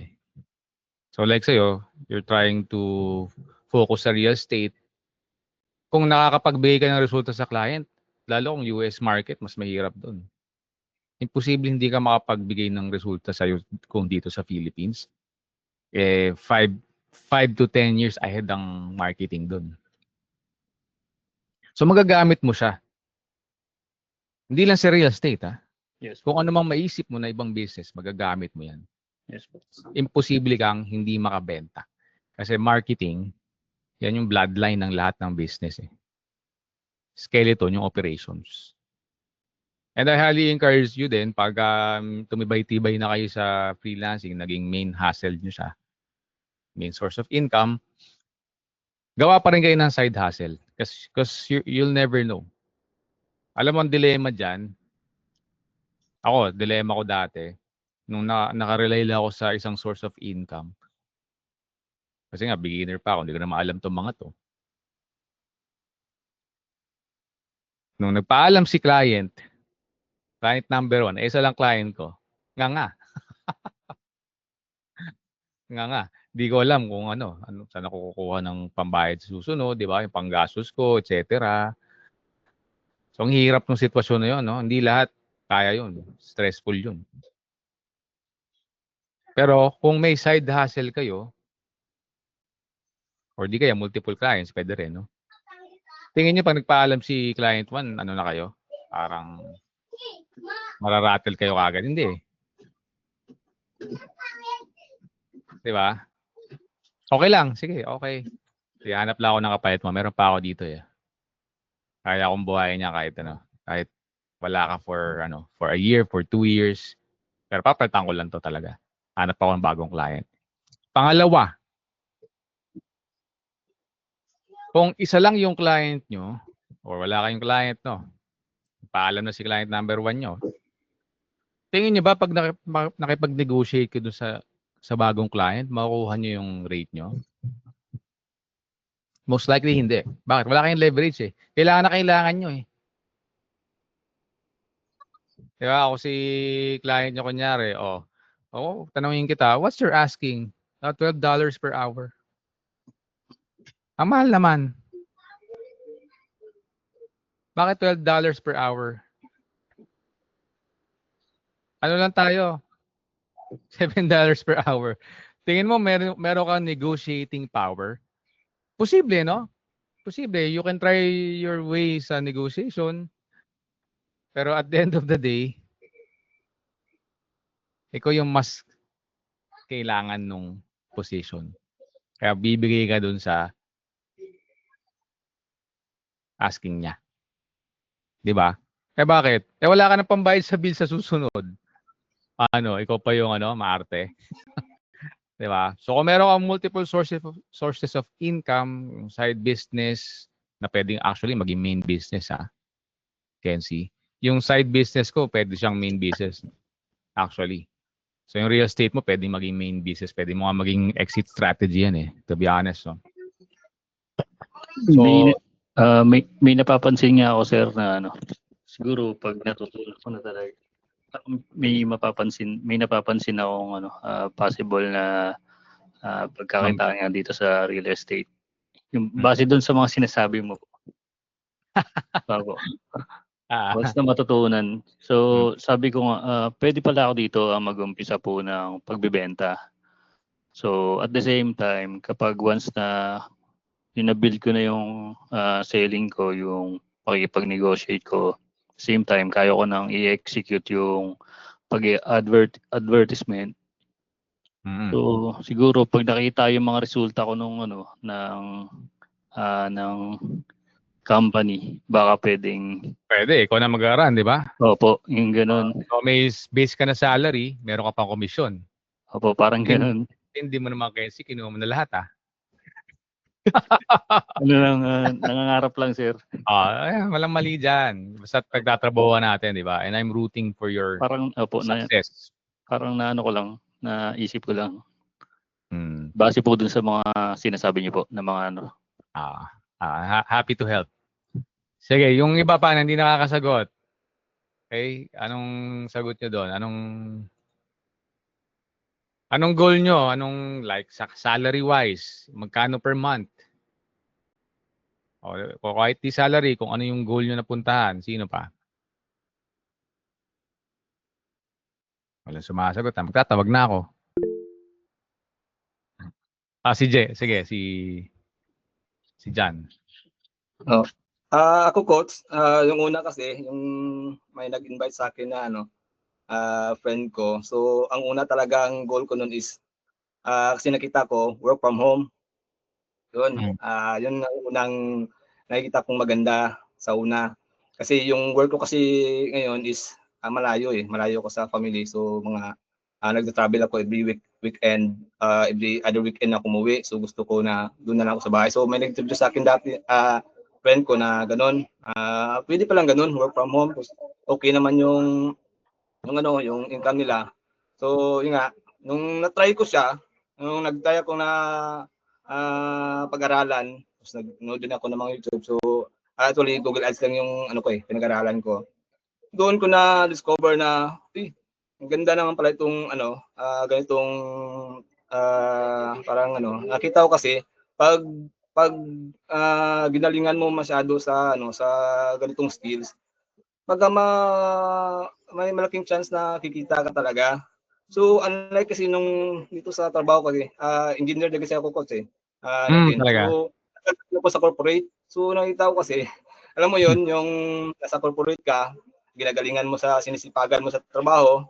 So like sa'yo, you're trying to focus sa real estate. Kung nakakapagbigay ka ng resulta sa client, lalo kung US market, mas mahirap dun. Imposible hindi ka makapagbigay ng resulta sa'yo kung dito sa Philippines. 5 to 10 years ahead ang marketing dun. So magagamit mo siya. Hindi lang sa real estate Yes. Kung ano mang maisip mo na ibang business, magagamit mo yan. Yes po. Imposible kang hindi makabenta. Kasi marketing, yan yung bloodline ng lahat ng business Skeleton yung operations. And I highly encourage you din pag tumibay-tibay na kayo sa freelancing, naging main hustle nyo siya, main source of income, gawa pa rin kayo ng side hustle. Because you'll never know. Alam mo ang dilemma dyan, dilemma ko dati, nung nakarely lang ako sa isang source of income. Kasi nga, beginner pa ako, hindi ko na maalam itong mga to. Nung nagpaalam si client number 1, isa lang client ko, nga. nga, di ko alam kung ano saan ako kukuha ng pambayad sa susunod, di ba? Yung panggastos ko, etc. So, ang hirap ng sitwasyon na yun, no? Hindi lahat kaya yun. Stressful yun. Pero kung may side hustle kayo, or di kaya multiple clients, pwede rin, no? Tingin niyo pag nagpaalam si client 1, ano na kayo? Parang mararatel kayo kagad. Hindi eh. Di ba? Okay lang. Sige, okay. Hanap lang ako ng kapalit mo. Meron pa ako dito eh. Kaya akong buhayin niya kahit wala ka for a year, for 2 years. Pero papalitan ko lang to talaga. Hanap ako ng bagong client. Pangalawa, kung isa lang yung client nyo, or wala kayong client, no? Paalam na si client number 1 nyo. Tingin nyo ba pag nakipag-negotiate kayo sa bagong client, makukuha nyo yung rate nyo? Most likely hindi. Bakit? Wala kayong leverage eh. Kailangan nyo eh. Diba? Ako si client nyo kunyari, tanongin kita, what's your asking? $12 per hour. Ang mahal naman. Bakit $12 per hour? Ano lang tayo? $7 per hour. Tingin mo meron kang negotiating power? Posible, no? Posible. You can try your way sa negotiation. Pero at the end of the day, ikaw yung mas kailangan nung position. Kaya bibigay ka dun sa asking niya. Di ba? Bakit? Wala ka na pambayad sa bill sa susunod. Ikaw pa yung maarte. Di ba? So kung meron kang multiple sources of income, yung side business na pwedeng actually maging main business Kenzie. Yung side business ko, pwede siyang main business actually. So yung real estate mo, pwedeng maging main business. Pwede mo nga maging exit strategy yan eh, to be honest. No? So, may napapansin nga ako, sir, na siguro pag natutunan ko na talaga, may napapansin akong possible na pagkakitaan nga dito sa real estate. Yung base doon sa mga sinasabi mo. Bago. Once na matutunan. So, sabi ko nga, pwede pala ako dito mag-umpisa po ng pagbibenta. So, at the same time, kapag once na na-build ko na yung selling ko, yung pakikipag-negotiate ko, same time, kaya ko nang i-execute yung pag-advertisement. So, siguro pag nakita yung mga resulta ko ng company, baka pwede, ikaw na mag-aaral, di ba? Opo, yung ganun. So may base ka na salary, meron ka pang komisyon. Opo, parang ganun. Hindi mo naman kasi kinuha mo na lahat Nangangarap lang, sir. Walang mali dyan. Basta pagtatrabahuan natin, di ba? And I'm rooting for your success. Parang ko lang, naisip ko lang. Base po dun sa mga sinasabi niyo po, na mga happy to help. Sige, yung iba pa na hindi nakakasagot. Okay? Anong sagot nyo doon? Anong goal nyo? Anong salary-wise? Magkano per month? O kahit di salary, kung ano yung goal nyo na puntahan, sino pa? Walang sumasagot. Magtatawag na ako. Si Jay. Sige, si John. Ako, coach, yung una kasi, yung may nag-invite sa akin na friend ko. So, ang una talagang goal ko nun is, kasi nakita ko, work from home. Yun, yun ang unang nakikita kong maganda sa una. Kasi yung work ko kasi ngayon is malayo eh. Malayo ko sa family. So, mga nagta-travel ako every weekend. Every other weekend ako umuwi. So, gusto ko na doon na lang ako sa bahay. So, may nag-interview sa akin dati, friend ko na ganun. Pwede pa lang ganun, work from home. Okay naman yung income nila. So, yun nga, nung na-try ko siya, nung nag-try ako na pag-aralan, tapos nag-nood din ako ng mga YouTube. So, actually, Google Ads lang yung pinag-aralan ko. Doon ko na-discover na, ang ganda naman pala itong ganitong ano, nakita ko kasi pag pag ginalingan mo masyado sa ano sa ganitong skills, pagka may malaking chance na kikita ka talaga. So unlike kasi nung dito sa trabaho ko engineer din kasi ako coach din. Talaga. So nagtatrabaho ko sa corporate. So nakita ko kasi, alam mo yon yung nasa corporate ka, ginagalingan mo sa sinisipagan mo sa trabaho,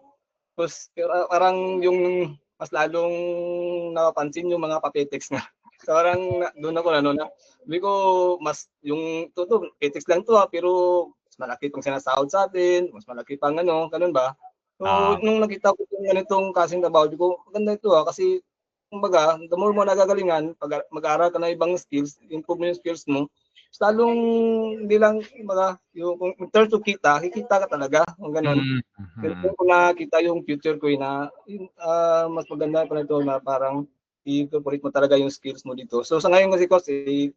tapos parang yung mas lalong napapansin yung mga papetics nga. So, parang doon ako na sabi ko mas yung to petics lang to pero mas malaki pang sinasahod sa atin, mas malaki pang ano, ganun ba? So, nung nakita ko yung ganitong kasing trabaho, sabi ko, maganda ito kasi kumbaga, the more mo nagagalingan, pag mag-aaral ka ng ibang skills, improve mo yung skills mo, lalong hindi lang, kumbaga, yung in terms of kikita ka talaga, kung ganun. Pero kung nakita yung future ko na mas maganda pa nito na parang i-incorporate mo talaga yung skills mo dito. So sa ngayon kasi coach,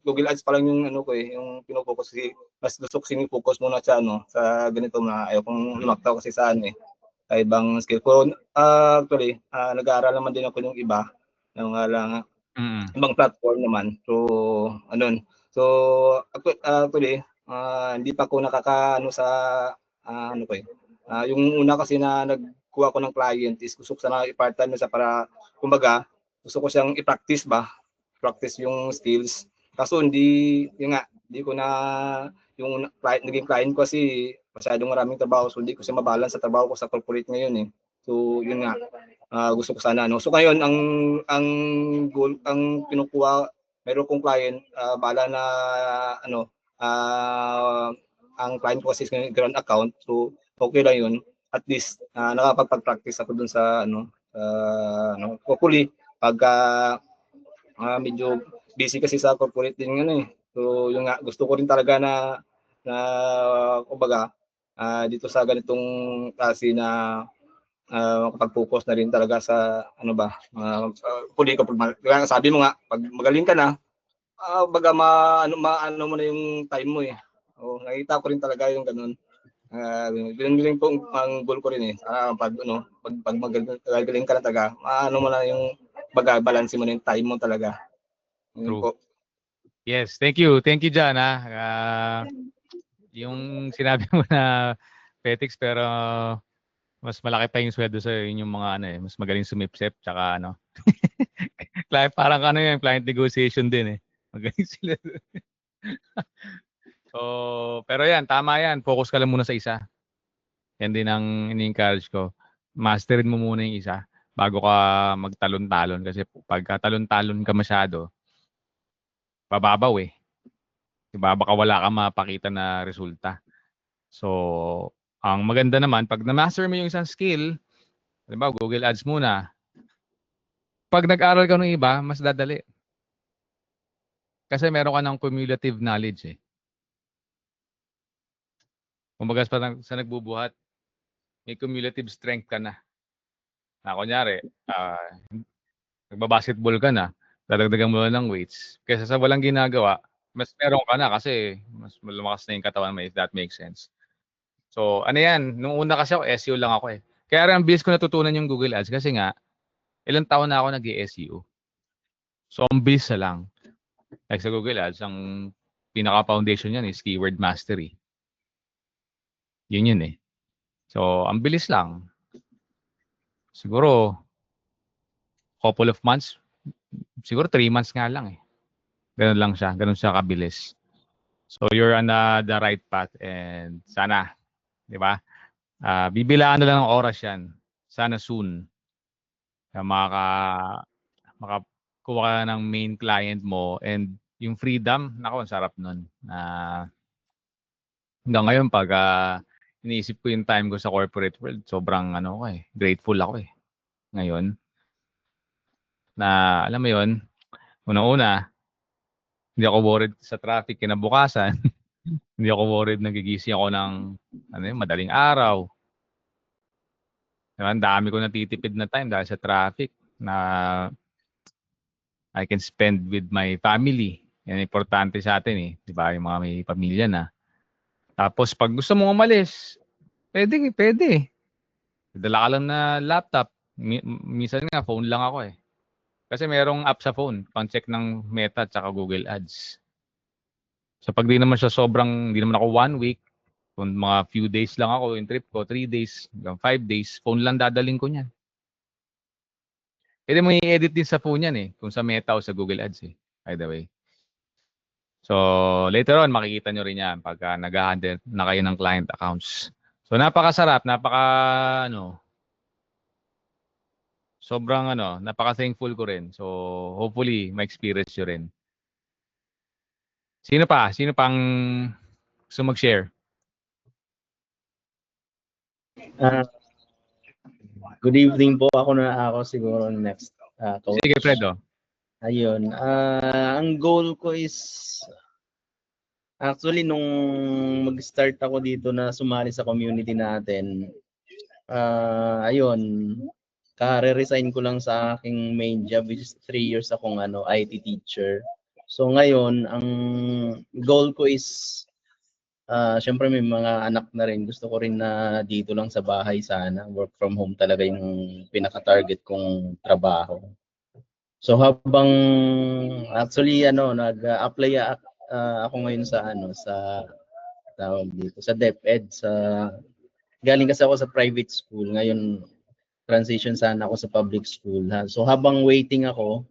Google Ads pa lang yung ano ko yung pino-focus kasi mas gusto ko focus muna sa ano, sa ganito na ayaw kong lumaktaw kasi sa ano sa ibang skill ko. Actually, nag-aaral naman din ako yung iba ng lang ibang platform naman. So anon. So actually, hindi pa ako nakakaano sa ano ko yung una kasi na nagkuha ko ng client is gusto ko sana i-part-time sa para kumbaga gusto ko siyang i-practice practice yung skills. Kaso hindi ko na yung naging client ko kasi masyadong maraming trabaho so hindi ko siya mabalance sa trabaho ko sa corporate ngayon So yun nga gusto ko sana ano. So ngayon ang goal ang kinukuha meron kong client bala na ano ang client ko kasi ground account so okay lang yun at least nakapag-practice ako dun sa ano hopefully pagka medyo busy kasi sa corporate din so yung nga gusto ko rin talaga na kumbaga dito sa ganitong klase na makapag-focus na rin talaga sa ano ba hopefully sabi mo nga pag magaling ka na baga maano mo na yung time mo nakita ko rin talaga yung ganun ganun po ang goal ko rin pag magaling ka na talaga maano mo na yung baga balance mo na yung time mo talaga. True. Yes, thank you John yung sinabi mo na petics pero mas malaki pa yung sweldo sa yung mga ano mas magaling sumipsip tsaka ano parang ano yung client negotiation din magaling sila. So pero yan tama yan focus ka lang muna sa isa. Yan din ang ini-encourage ko. Masterin mo muna yung isa bago ka magtalon-talon kasi pagka talon-talon ka masyado, bababaw Diba? Baka wala kang mapakita na resulta. So, ang maganda naman, pag na-master mo yung isang skill, diba, Google Ads muna, pag nag-aral ka ng iba, mas dadali. Kasi meron ka ng cumulative knowledge Kumbaga sa nagbubuhat, may cumulative strength ka na. Kunyari, nagbabasketball ka na, dadagdagan mo lang ng weights. Kaysa sa walang ginagawa, mas meron ka na kasi mas lumakas na yung katawan mo if that makes sense. So, ano yan, nung una kasi ako, SEO lang ako Kaya rin ang bilis ko natutunan yung Google Ads kasi nga, ilang taon na ako nag-SEO. So, ang bilis na lang. Like sa Google Ads, ang pinaka-foundation yan is keyword mastery. Yun So, ang bilis lang. Siguro, couple of months, siguro 3 months nga lang Ganun lang siya. Ganun siya kabilis. So, you're on the right path and sana, di ba? Bibilaan na lang ng oras yan. Sana soon. Makakuha ka ng main client mo and yung freedom, ang sarap nun. Hanggang ngayon, pag iniisip ko yung time ko sa corporate world, sobrang grateful ako Ngayon, na alam mo yun, una-una, hindi ako worried sa traffic kinabukasan. Hindi ako worried nagigising ako ng madaling araw. Diba? Ang dami ko natitipid na time dahil sa traffic na I can spend with my family. Yan importante sa atin Di ba? Yung mga may pamilya na. Tapos pag gusto mong umalis, pwede. Dala ka lang na laptop. Minsan nga phone lang ako Kasi merong app sa phone, pang-check ng Meta at saka Google Ads. So pag di naman siya sobrang, di naman ako 1 week, kung mga few days lang ako yung trip ko, 3 days, hanggang 5 days, phone lang dadaling ko niyan. Pwede mo i-edit din sa phone yan kung sa Meta o sa Google Ads by the way. So later on, makikita nyo rin yan pagka nag-handle na kayo ng client accounts. So napakasarap, sobrang napaka-thankful ko rin. So hopefully, ma-experience nyo rin. Sino pa? Sino pang gusto mag-share? Good evening po. Ako siguro next. Coach. Sige, Fredo. Ayun. Ang goal ko is actually nung mag-start ako dito na sumali sa community natin. Ayun. Ka-resign ko lang sa aking main job which is 3 years akong IT teacher. So ngayon, ang goal ko is syempre may mga anak na rin. Gusto ko rin na dito lang sa bahay sana. Work from home talaga yung pinaka-target kong trabaho. So habang actually nag-apply ako ngayon sa tawag dito sa DepEd galing kasi ako sa private school. Ngayon transition sana ako sa public school. So habang waiting ako,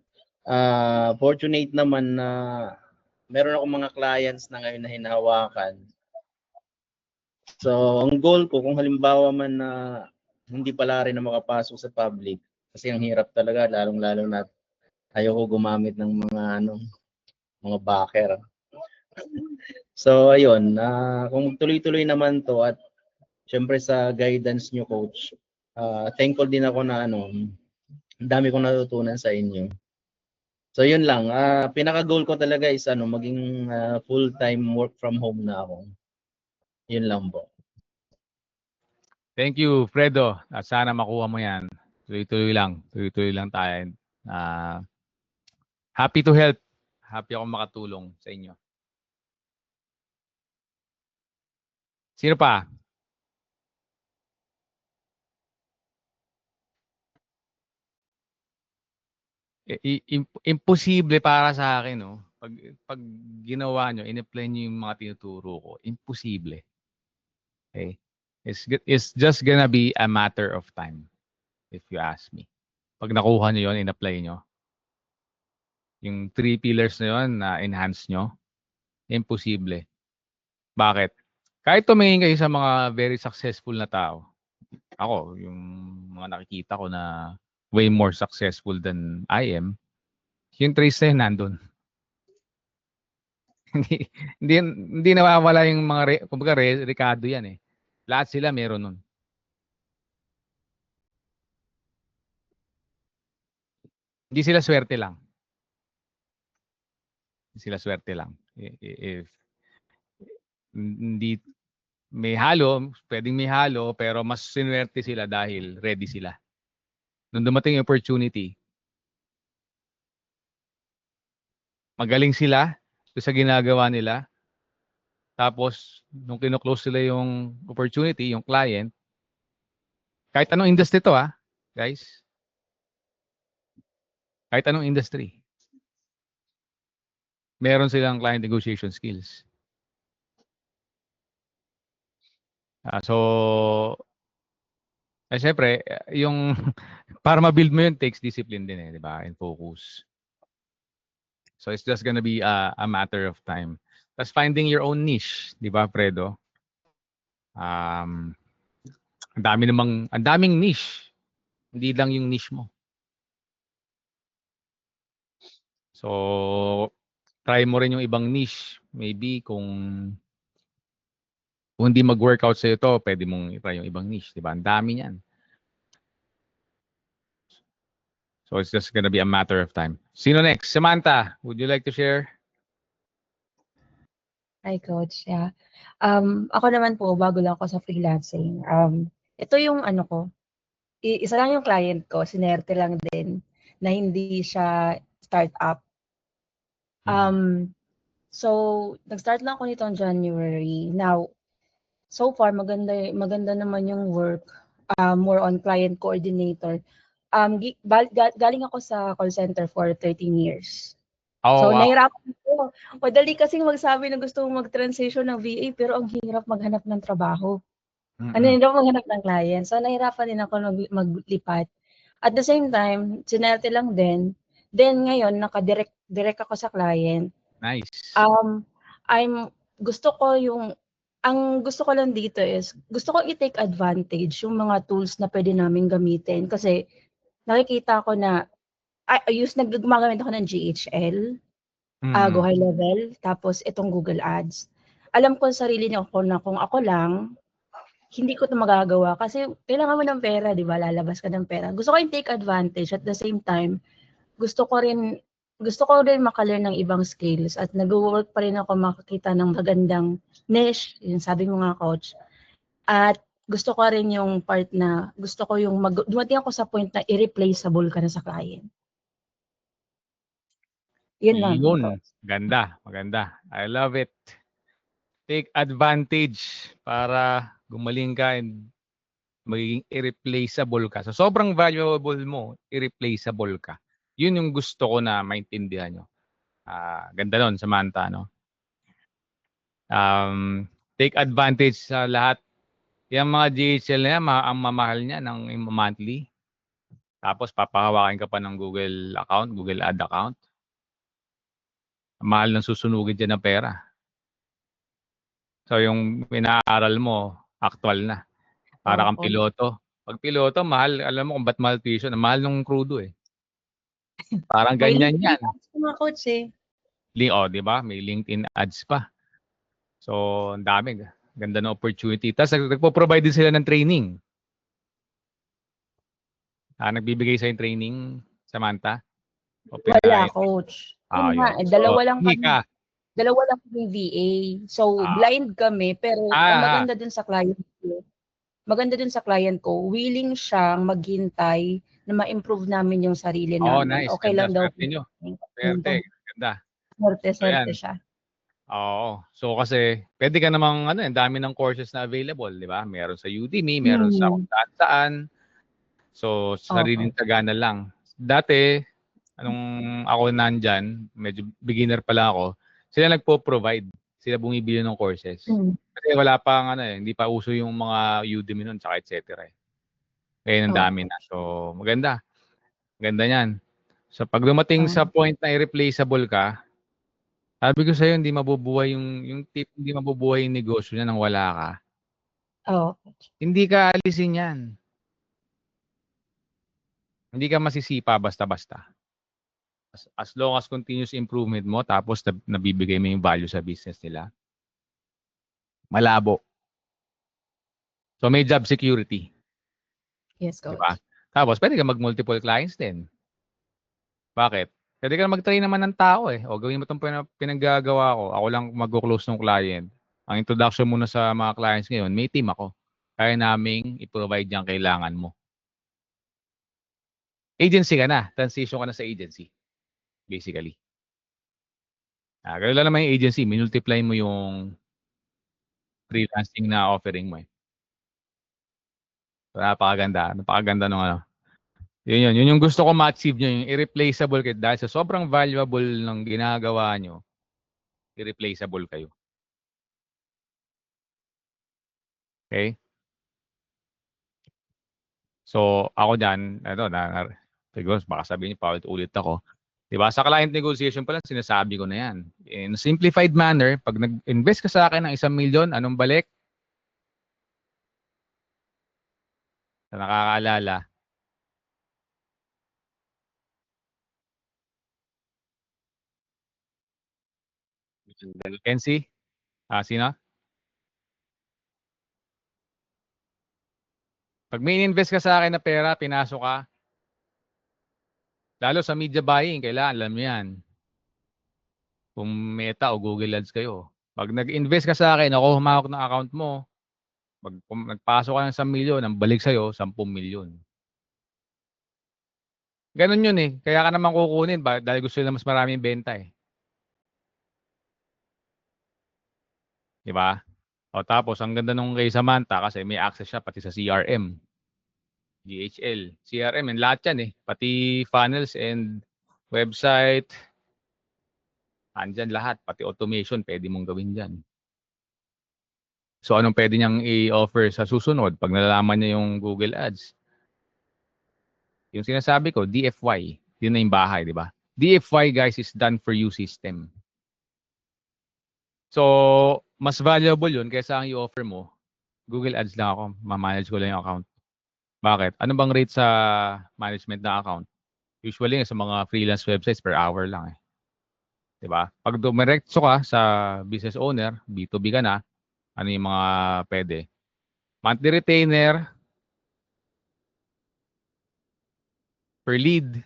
fortunate naman na meron ako mga clients na ngayon na hinahawakan. So, ang goal ko, kung halimbawa man na hindi pala rin na makapasok sa public, kasi ang hirap talaga, lalong-lalo na ayoko gumamit ng mga backer. So, ayun, kung tuloy-tuloy naman to at syempre sa guidance nyo, Coach, thankful din ako na ang dami kong natutunan sa inyo. So, yun lang. Pinaka-goal ko talaga is maging full-time work from home na ako. Yun lang po. Thank you, Fredo. At sana makuha mo yan. Tuloy-tuloy lang. Tuloy-tuloy lang tayo. Happy to help. Happy ako makatulong sa inyo. Sino pa? Imposible para sa akin, no? Pag ginawa nyo, in-apply nyo yung mga tinuturo ko, imposible. Okay? It's just gonna be a matter of time, if you ask me. Pag nakuha nyo yun, in-apply nyo, yung 3 pillars na yun, na enhance nyo, imposible. Bakit? Kahit tumingin kayo sa mga very successful na tao, ako, yung mga nakikita ko na way more successful than I am, yung trace na yun nandun. hindi nawawala yung mga kumbaga Ricardo yan Lahat sila meron nun. Hindi sila swerte lang. Hindi sila swerte lang. If hindi may halo, pwedeng may halo, pero mas sinwerte sila dahil ready sila. Nung dumating yung opportunity, magaling sila sa ginagawa nila. Tapos, nung kino-close sila yung opportunity, yung client, kahit anong industry to guys. Kahit anong industry. Meron silang client negotiation skills. Siyempre, yung para ma-build mo yun takes discipline din di ba? And focus. So it's just gonna be a matter of time. That's finding your own niche, di ba, Fredo? Ang daming niche. Hindi lang yung niche mo. So, try mo rin yung ibang niche. Maybe kung hindi mag-workout sa ito, pwede mong i-try yung ibang niche, di ba? Ang dami niyan. So it's just gonna be a matter of time. Sino next? Samantha, would you like to share? Hi, Coach. Yeah. Ako naman po, bago lang ako sa freelancing. Ito yung ko, isa lang yung client ko, sinerte lang din, na hindi siya startup. So, nag-start lang ako nitong January. Now, so far, maganda naman yung work. More on client coordinator. galing ako sa call center for 13 years. Oh, So, wow. nahirapan ko. Madali kasing magsabi na gusto mong mag-transition ng VA, pero ang hirap maghanap ng trabaho. Ano, Mm-mm. hindi ako maghanap ng client. So, nahirapan din ako maglipat. At the same time, sinerte lang din. Then, ngayon, direct ako sa client. Nice. Ang gusto ko lang dito is, gusto ko i-take advantage yung mga tools na pwede namin gamitin. Kasi, nakikita ko na, gumagamit ako ng GHL, Go High Level, tapos itong Google Ads. Alam ko sa sarili niya ako na kung ako lang, hindi ko ito magagawa kasi kailangan mo ng pera, di ba? Lalabas ka ng pera. Gusto ko yung take advantage at the same time, gusto ko rin maka-learn ng ibang skills at nag-work pa rin ako makakita ng magandang niche, yung sabi mo nga coach. At gusto ko rin yung part na gusto ko yung dumating ako sa point na irreplaceable ka na sa client. Yun lang. Yun. Maganda. I love it. Take advantage para gumaling ka and magiging irreplaceable ka. So, sobrang valuable mo, irreplaceable ka. Yun yung gusto ko na maintindihan nyo. Ganda nun, Samantha, no? Take advantage sa lahat. Yung mga GHL na yan, ang mamahal niya ng monthly. Tapos, papahawakin ka pa ng Google account, Google Ad account. Mahal ng susunugin dyan ng pera. So, yung pinaaral mo, actual na. Para kang piloto. Pag piloto, mahal. Alam mo kung ba't mahal tuition? Mahal ng crudo eh. Parang ganyan yan. Mga coach eh. Di ba? May LinkedIn ads pa. So, ang dami. Ganda ng opportunity. Tapos, nagpo-provide din sila ng training. Nagbibigay sa training, Samantha? Wala, coach. Yun. Dalawa lang hindi kami. ka. Dalawa lang kami VA. So, blind kami. Pero ang maganda dun sa client ko, willing siyang maghintay na ma-improve namin yung sarili namin. Nice. Okay Ganda. lang daw. Swerte. Ganda. Swerte siya. Oo. So kasi pwede ka namang ang dami ng courses na available, di ba? Meron sa Udemy, meron sa kung saan. So sariling tagana lang. Dati anong ako nandyan, medyo beginner pala ako, sila nagpo-provide. Sila bumibili ng courses. Kasi wala pang hindi pa uso yung mga Udemy nun, tsaka et cetera. Ngayon ang dami na. So maganda. Maganda niyan. So pag dumating sa point na irreplaceable ka, sabi ko sa'yo, hindi mabubuhay hindi mabubuhay yung negosyo niya nang wala ka. Hindi ka alisin yan. Hindi ka masisipa basta-basta. As long as continuous improvement mo, tapos nabibigay mo yung value sa business nila, malabo. So may job security. Yes, coach. Diba? Tapos pwede ka mag-multiple clients din. Bakit? Pwede ka mag-train naman ng tao eh. O gawin mo itong pinaggagawa ko. Ako lang mag-close ng client. Ang introduction muna sa mga clients ngayon, may team ako. Kaya naming i-provide yung kailangan mo. Agency ka na. Transition ka na sa agency. Basically. Ganun lang naman yung agency. Minultiply mo yung freelancing na offering mo eh. So, napakaganda. Napakaganda nung Yun yung gusto ko ma-achieve nyo, yung irreplaceable kayo. Dahil sa sobrang valuable ng ginagawa nyo, irreplaceable kayo. Okay? So, ako dyan, siguro baka sabihin niyo, paulit-ulit ako. Diba? Sa client negotiation pa lang, sinasabi ko na yan. In simplified manner, pag nag-invest ka sa akin ng 1 milyon, anong balik? Sa nakakaalala, Kenzie? Sino? Pag may invest ka sa akin na pera, pinasok ka, lalo sa media buying, kailangan alam mo yan. Kung Meta o Google Ads kayo. Pag nag-invest ka sa akin, ako humawak ng account mo, kung nagpasok ka ng 1 milyon, ang balik sa'yo, 10 milyon. Ganun yun eh. Kaya ka naman kukunin dahil gusto nila mas maraming benta eh. Diba? O tapos, ang ganda nung kay Samantha kasi may access siya pati sa CRM. GHL, CRM, and lahat yan eh. Pati funnels and website. Andyan lahat. Pati automation, pwede mong gawin dyan. So, anong pwede niyang i-offer sa susunod pag nalalaman niya yung Google Ads? Yung sinasabi ko, DFY. Yun na yung bahay, di ba? DFY, guys, is done for you system. So, mas valuable yun kaysa ang i-offer mo. Google Ads lang ako. Ma-manage ko lang yung account. Bakit? Ano bang rate sa management na account? Usually, sa mga freelance websites, per hour lang eh. Diba? Pag dumiretso ka sa business owner, B2B ka na, ano yung mga pwede? Monthly retainer, per lead.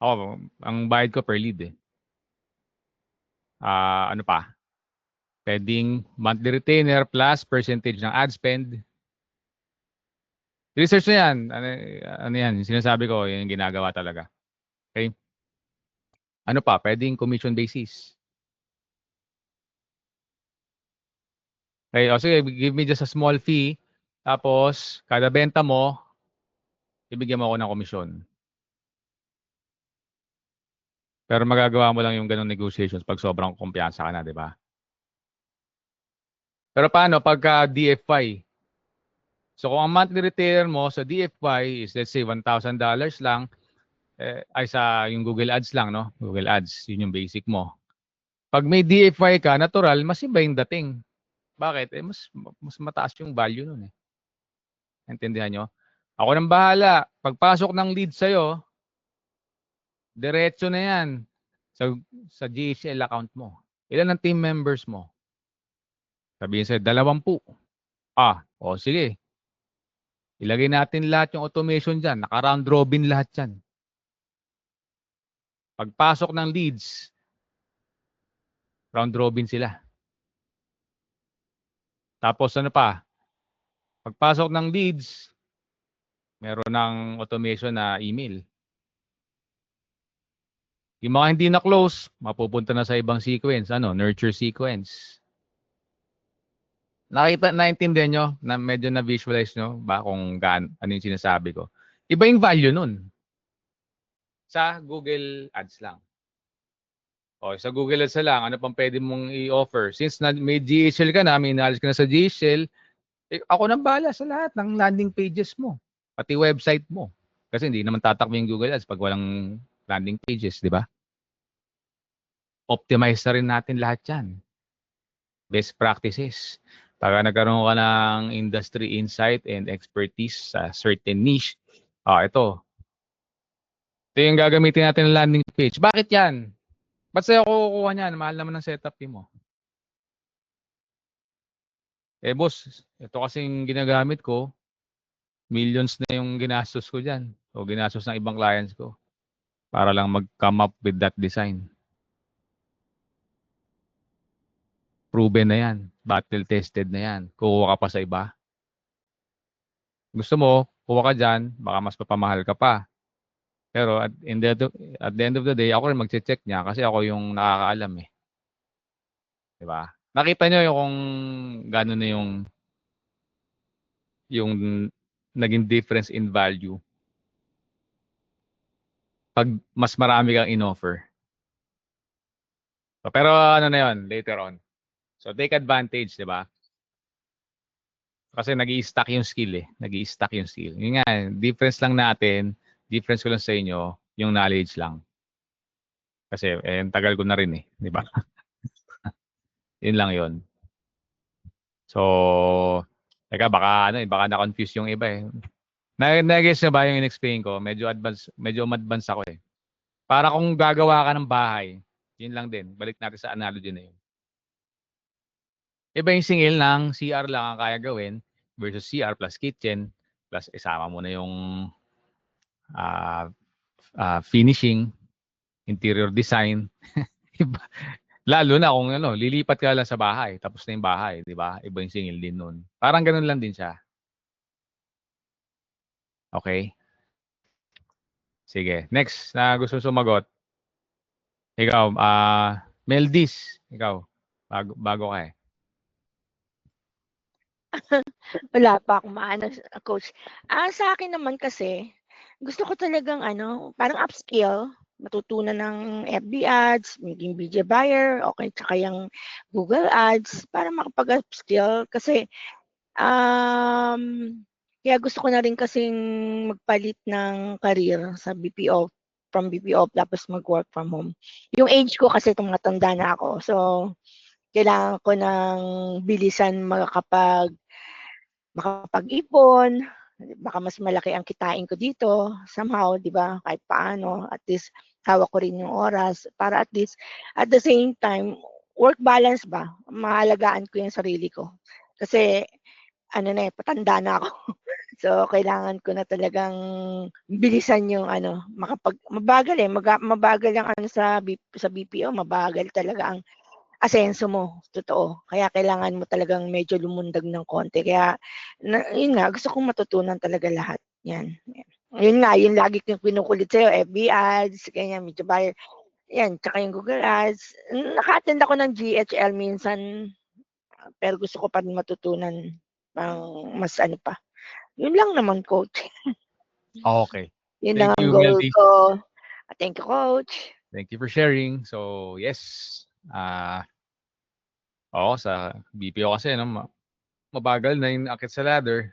Ako, ang bayad ko per lead eh. Ano pa? Pwedeng monthly retainer plus percentage ng ad spend. Research na yan. Ano yan? Yung sinasabi ko, yung ginagawa talaga. Okay? Ano pa? Pwedeng commission basis. Okay, o sige, give me just a small fee. Tapos, kada benta mo, ibigyan mo ako ng komisyon. Pero magagawa mo lang yung ganong negotiations pag sobrang kumpiyansa ka na, di ba? Pero paano pagka DFY? So kung ang monthly retainer mo sa DFY is let's say $1,000 lang, ay sa yung Google Ads lang, no? Google Ads, yun yung basic mo. Pag may DFY ka, natural, mas iba yung dating. Bakit? Mas mataas yung value nun eh. Intindihan nyo? Ako nang bahala. Pagpasok ng lead sa'yo, diretso na yan sa GHL account mo. Ilan ang team members mo? Sabihin sa'yo, 20. O sige. Ilagay natin lahat yung automation dyan. Naka-round robin lahat yan. Pagpasok ng leads, round robin sila. Tapos ano pa? Pagpasok ng leads, meron ng automation na email. Yung mga hindi na-close, mapupunta na sa ibang sequence. Nurture sequence. Naintindihan nyo? Na medyo na-visualize nyo ba kung ano yung sinasabi ko? Iba yung value nun. Sa Google Ads lang. O, sa Google Ads lang, ano pang pwede mong i-offer? Since may GHL ka na, may knowledge ka na sa GHL, ako nang bahala sa lahat ng landing pages mo. Pati website mo. Kasi hindi naman tatakbo yung Google Ads pag walang landing pages, di ba? Optimize na rin natin lahat yan. Best practices. Pag nagkaroon ka ng industry insight and expertise sa certain niche, ito. Ito yung gagamitin natin ng landing page. Bakit yan? Ba't sa'yo kukuha niyan? Mahal naman ng setup fee mo. Boss, ito kasing ginagamit ko, millions na yung ginastos ko dyan. O ginastos ng ibang clients ko. Para lang mag-come up with that design. Proven na yan. Battle tested na yan. Kukuha ka pa sa iba. Gusto mo, kuha ka dyan, baka mas papamahal ka pa. Pero at the end of the day, ako rin mag-check niya kasi ako yung nakakaalam eh. Diba? Nakita nyo yung kung gano'n na yung naging difference in value pag mas marami kang in-offer. So, pero ano na yun, later on. So take advantage, di ba? Kasi nag-i-stack yung skill eh. Nag-i-stack yung skill. Yun nga, difference lang natin, difference ko lang sa inyo, yung knowledge lang. Kasi tagal ko na rin eh, di ba? Yun lang yun. So, teka, baka na-confuse yung iba eh. Na-guess na ba yung in-explain ko? Medyo advance ako eh. Para kung gagawa ka ng bahay, yun lang din. Balik natin sa analogy na yun. Iba yung singil ng CR lang ang kaya gawin versus CR plus kitchen plus isama mo na yung finishing, interior design. Lalo na kung lilipat ka lang sa bahay, tapos na yung bahay, di ba? Iba yung singil din nun. Parang ganun lang din siya. Okay? Sige. Next na gusto sumagot. Ikaw, Meldis. Ikaw, bago ka eh. Wala pa akong maano, coach. Sa akin naman kasi, gusto ko talagang ano, parang upskill, matutunan ng FB ads, maging video buyer, okay, tsaka yung Google ads, para makapag-upskill. Kasi, kaya gusto ko na rin kasing magpalit ng career sa BPO, from BPO tapos mag-work from home. Yung age ko kasi tumatanda na ako. So, kailangan ko ng bilisan makapag-ipon, baka mas malaki ang kitain ko dito somehow, 'di ba? Kahit paano, at least hawak ko rin yung oras para at least at the same time, work balance ba, maalagaan ko yung sarili ko. Kasi ano na eh, patanda na ako. So, kailangan ko na talagang bilisan yung ano, mabagal eh, mabagal ang ano sa BPO, mabagal talaga ang asenso mo, totoo. Kaya kailangan mo talagang medyo lumundag ng konti. Kaya, yun nga, gusto kong matutunan talaga lahat. Yan. Yun nga, yun lagi kong kinukulit sa'yo, FB ads, ganyan, medyo buyer. Yan, tsaka yung Google ads. Naka-attend ako ng GHL minsan, pero gusto ko pa rin matutunan pang mas ano pa. Yun lang naman, coach. Okay. Yun Thank lang ang you, goal Meldy. ko. Thank you, coach. Thank you for sharing. So, yes. Sa BPO kasi, no, mabagal na yung akit sa ladder,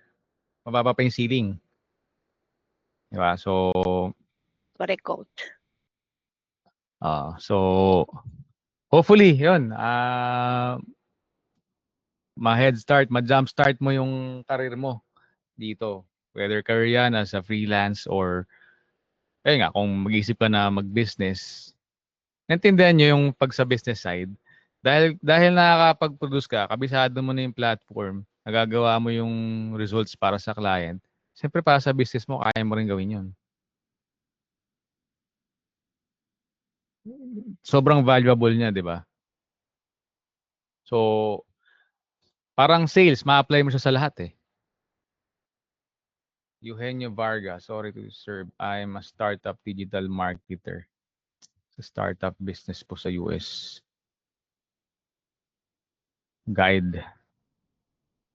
mababa pa yung ceiling. Diba? So, Correct, coach. so hopefully, yun, ma-head start, ma-jump start mo yung career mo dito. Whether career yan as a freelance or, ayun nga, kung mag-isip ka na mag-business, naintindihan nyo yung pag sa business side. Dahil nakakapag-produce ka, kabisado mo na yung platform, nagagawa mo yung results para sa client, siyempre para sa business mo, kaya mo rin gawin yun. Sobrang valuable niya, di ba? So, parang sales, ma-apply mo siya sa lahat eh. Eugenio Vargas, sorry to disturb. I'm a startup digital marketer. Sa startup business po sa US. Guide.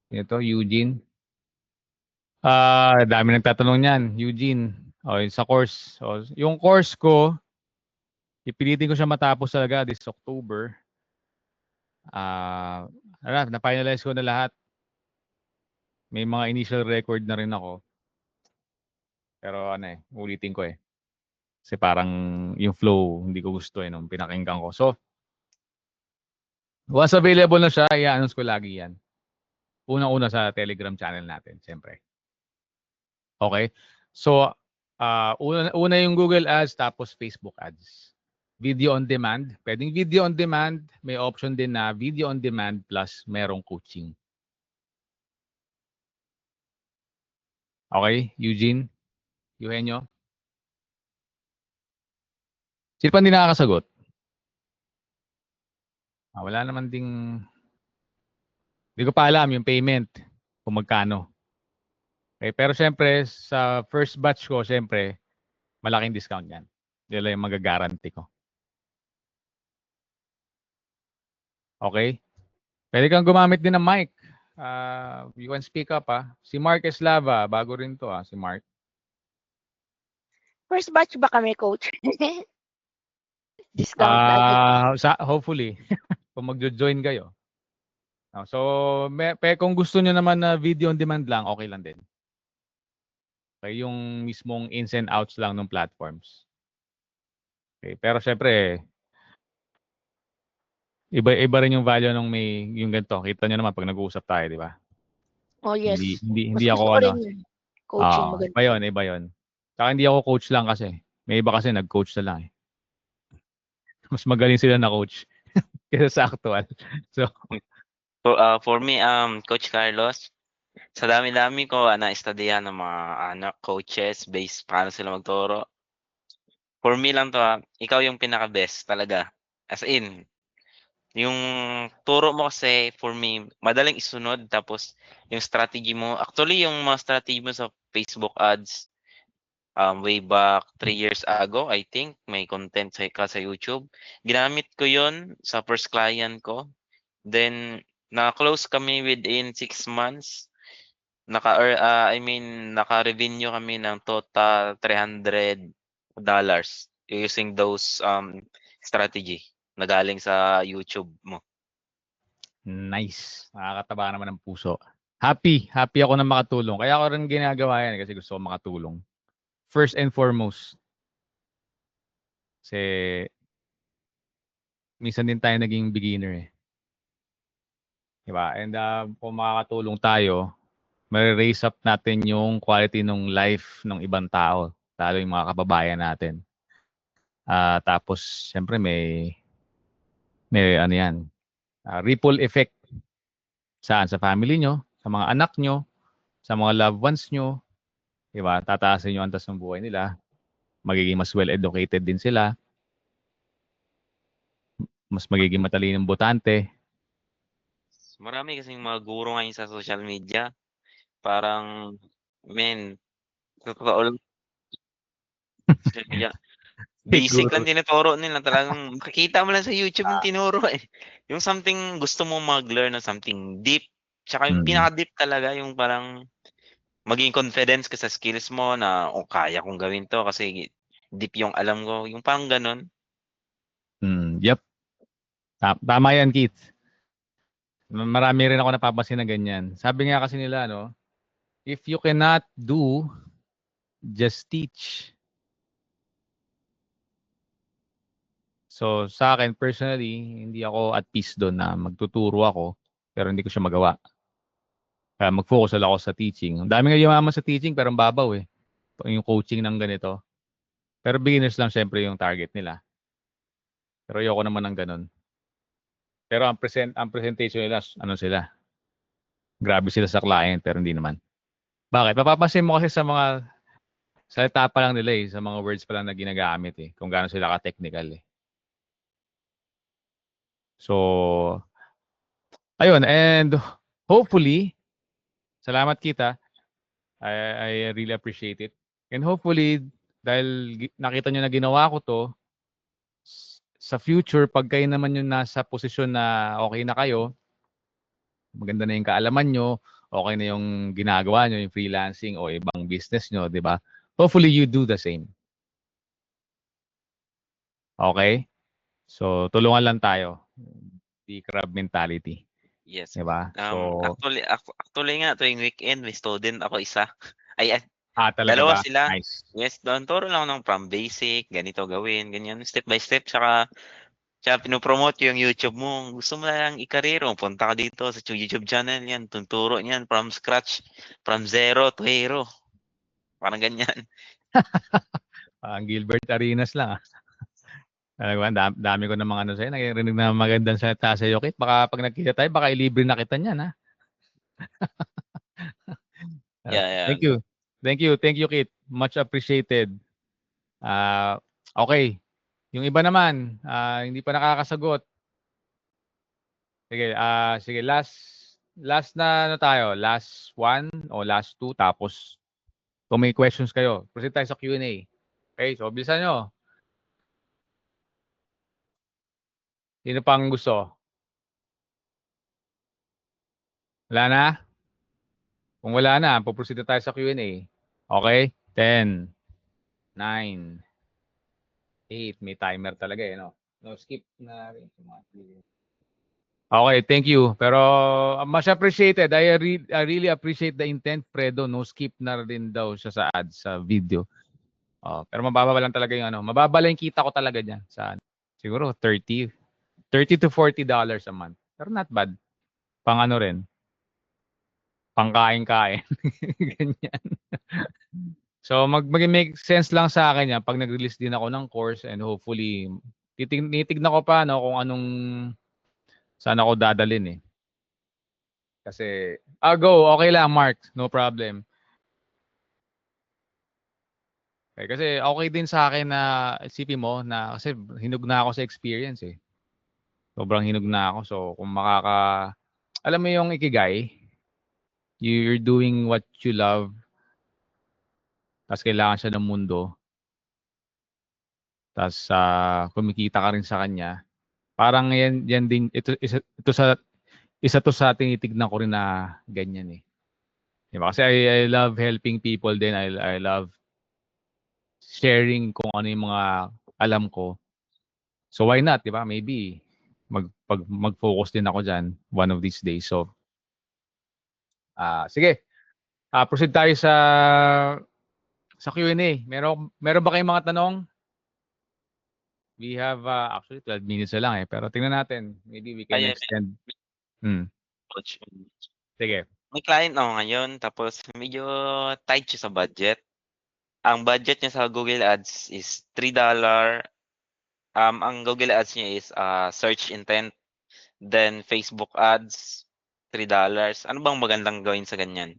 Ito, Eugene. Dami nagtatanong niyan, Eugene. Sa course. Yung course ko, ipilitin ko siya matapos talaga this October. Na-finalize ko na lahat. May mga initial record na rin ako. Pero ulitin ko eh. Kasi parang yung flow, hindi ko gusto nung pinakinggan ko. So, once available na siya, i-announce ko lagi yan. Unang-una sa Telegram channel natin, siyempre. Okay? So, una yung Google Ads, tapos Facebook Ads. Video on demand. Pwedeng video on demand. May option din na video on demand plus merong coaching. Okay? Eugene? Eugenio? Sino pa hindi nakakasagot? Wala naman ding... Hindi ko pa alam yung payment kung magkano. Okay, pero syempre, sa first batch ko, syempre, malaking discount yan. Yan lang yung magagaranti ko. Okay? Pwede kang gumamit din ng mic. You can speak up Si Mark Eslava, bago rin to si Mark. First batch ba kami, coach? Discount agad. Hopefully, kung magjo-join kayo. So, kung gusto nyo naman na video on demand lang, okay lang din. Okay, yung mismong ins and outs lang ng platforms. Okay, pero syempre, iba rin yung value ng yung ganito. Kita nyo naman pag nag-uusap tayo, di ba? Oh, yes. Hindi Mas ako gusto ko rin yun. Coaching maganda. Iba yun. Saka hindi ako coach lang kasi. May iba kasi nag-coach na lang eh. Mas magaling sila na coach kaysa sa actual. So, For me, Coach Carlos, sa dami-dami ko na-studyhan ng mga coaches based paano sila magturo. For me lang to ikaw yung pinaka-best talaga. As in, yung turo mo kasi for me, madaling isunod tapos yung strategy mo, actually yung mga strategy mo sa Facebook ads, way back 3 years ago, I think, may content ka sa YouTube. Ginamit ko yon sa first client ko. Then, Na-close kami within 6 months. Naka-revenue kami ng total $300 using those strategy na galing sa YouTube mo. Nice. Nakakataba naman ng puso. Happy ako na makatulong. Kaya ako rin ginagawa yan kasi gusto ko makatulong. First and foremost. Kasi minsan din tayo naging beginner eh. Diba? And kung makakatulong tayo, may-raise up natin yung quality ng life ng ibang tao, lalo yung mga kababayan natin. Tapos, syempre may ano yan, ripple effect. Saan? Sa family nyo, sa mga anak nyo, sa mga loved ones nyo. Diba? Tataasin yung antas ng buhay nila. Magiging mas well-educated din sila. Mas magiging matalinong botante. Marami kasing mga guro ngayon sa social media. Parang, totoo lang. Social media. Basic lang tinuturo nila. Talagang makikita mo lang sa YouTube yung tinuro eh. Yung something gusto mo mag-learn na something deep. Tsaka yung pinaka-deep talaga, yung parang maging confidence ka sa skills mo na kaya kong gawin to kasi deep yung alam ko. Yung parang ganun. Yep. Tama yan, Keith. Marami rin ako napapansin na ganyan. Sabi nga kasi nila, no, if you cannot do, just teach. So, sa akin, personally, hindi ako at peace doon na magtuturo ako, pero hindi ko siya magawa. Kaya mag-focus ako sa teaching. Ang dami nga yumaman sa teaching, pero ang babaw eh. Yung coaching ng ganito. Pero beginners lang syempre yung target nila. Pero ayoko naman ng ganun. Pero ang presentation nila, ano sila? Grabe sila sa client, pero hindi naman. Bakit? Mapapansin mo kasi sa mga salita pa lang nila eh, sa mga words pa lang na ginagamit eh, kung gaano sila ka-technical eh. So, ayun, and hopefully, salamat kita. I really appreciate it. And hopefully, dahil nakita nyo na ginawa ko to, sa future, pag kayo naman yung nasa posisyon na okay na kayo, maganda na yung kaalaman nyo, okay na yung ginagawa nyo, yung freelancing o ibang business nyo, di ba? Hopefully, you do the same. Okay? So, tulungan lang tayo. The crab mentality. Yes. Diba? So, actually nga, tuwing weekend, may student ako isa. Ay, talaga dalawa ba? sila. Nice. Yes, doon turo lang ng from basic, ganito gawin, ganyan, step by step, tsaka pinopromote yung YouTube mo. Gusto mo lang i-career mo, punta ka dito sa YouTube channel yan, tuturo niyan from scratch, from zero to hero. Parang ganyan. Ang Gilbert Arenas lang. Dami ko ng mga ano sa'yo. Nagirinig na magandang salita sa'yo, Kit. Baka pag nagkita tayo, baka ilibre na kita niyan, ha? Yeah. Thank you. Thank you, Kit. Much appreciated. Okay. Yung iba naman, hindi pa nakakasagot. Sige, last na ano tayo? Last one o last two, tapos kung may questions kayo, proceed tayo sa Q&A. Okay, so bilisan nyo. Sino pang gusto? Wala na? Kung wala na, puproceed na tayo sa Q&A. Okay? 10, 9, 8. May timer talaga eh, no? No, skip na rin. Okay, thank you. Pero much appreciated. I really appreciate the intent, Fredo. No skip na rin daw siya sa ads, sa video. Pero mababa lang talaga yung ano. Mababa lang yung kita ko talaga dyan. Siguro $30 to $40 a month. Pero not bad. Pang ano rin. Pangkain-kain. Ganyan. So mag-make sense lang sa akin yan pag nag-release din ako ng course and hopefully titignan ko pa no kung anong saan ako dadalhin eh. Kasi go, okay lang Mark, no problem. Okay, kasi okay din sa akin na isipin mo na kasi hinug na ako sa experience eh. Sobrang hinug na ako. So kung alam mo yung ikigai, you're doing what you love. Tapos kailangan siya ng mundo. Tapos kumikita ka rin sa kanya. Parang yan din ito isa to sa tinitignan ko rin na ganyan eh. Diba? Kasi I love helping people din. I love sharing kung ano yung mga alam ko. So why not, di ba? Maybe mag-focus din ako dyan one of these days. So, sige. Proceed tayo sa Q&A. Meron ba kayong mga tanong? We have actually 12 minutes na lang eh. Pero tingnan natin. Maybe we can Ayun, extend. coach. Sige. May client ako ngayon, tapos medyo tight siya sa budget. Ang budget niya sa Google Ads is $3. Ang Google Ads niya is search intent. Then Facebook ads, $3. Ano bang magandang gawin sa ganyan?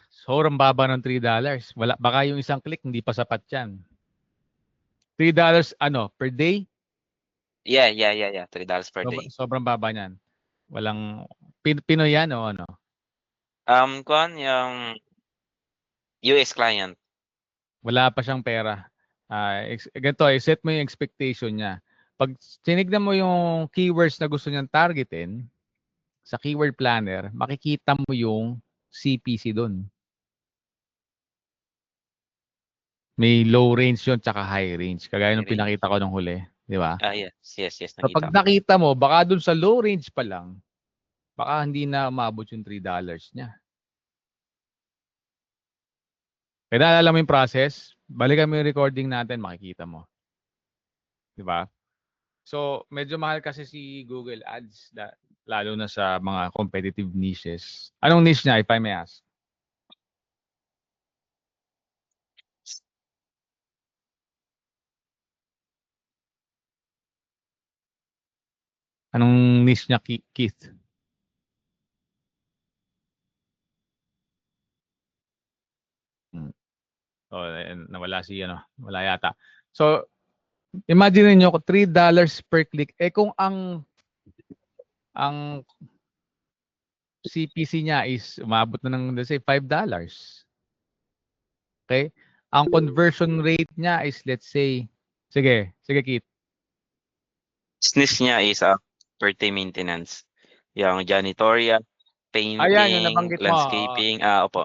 Sobrang baba ng $3. Baka yung isang click hindi pa sapat yan. $3 ano, per day? Yeah. $3 per day. Sobrang baba niyan. Walang Pinoy yan o ano? Yung US client. Wala pa siyang pera. Ganito, set mo yung expectation niya. Pag tinignan mo yung keywords na gusto niyang targetin sa keyword planner, makikita mo yung CPC doon. May low range yun tsaka high range. Kagaya nung pinakita ko nung huli. Di ba? Yes. Kapag nakita mo, baka doon sa low range pa lang, baka hindi na umabot yung $3 niya. Kaya naalala mo yung process, balikan mo yung recording natin, makikita mo. Di ba? So, medyo mahal kasi si Google Ads, lalo na sa mga competitive niches. Anong niche niya, if I may ask? Anong niche niya, Keith? So, nawala wala yata. So, imagine niyo ko $3 per click. Kung ang CPC niya is umabot na ng let's say $5. Okay? Ang conversion rate niya is let's say sige Keith. Business niya is birthday maintenance. Yung janitorial, painting, Ayan, yung nabanggit mo. landscaping, opo.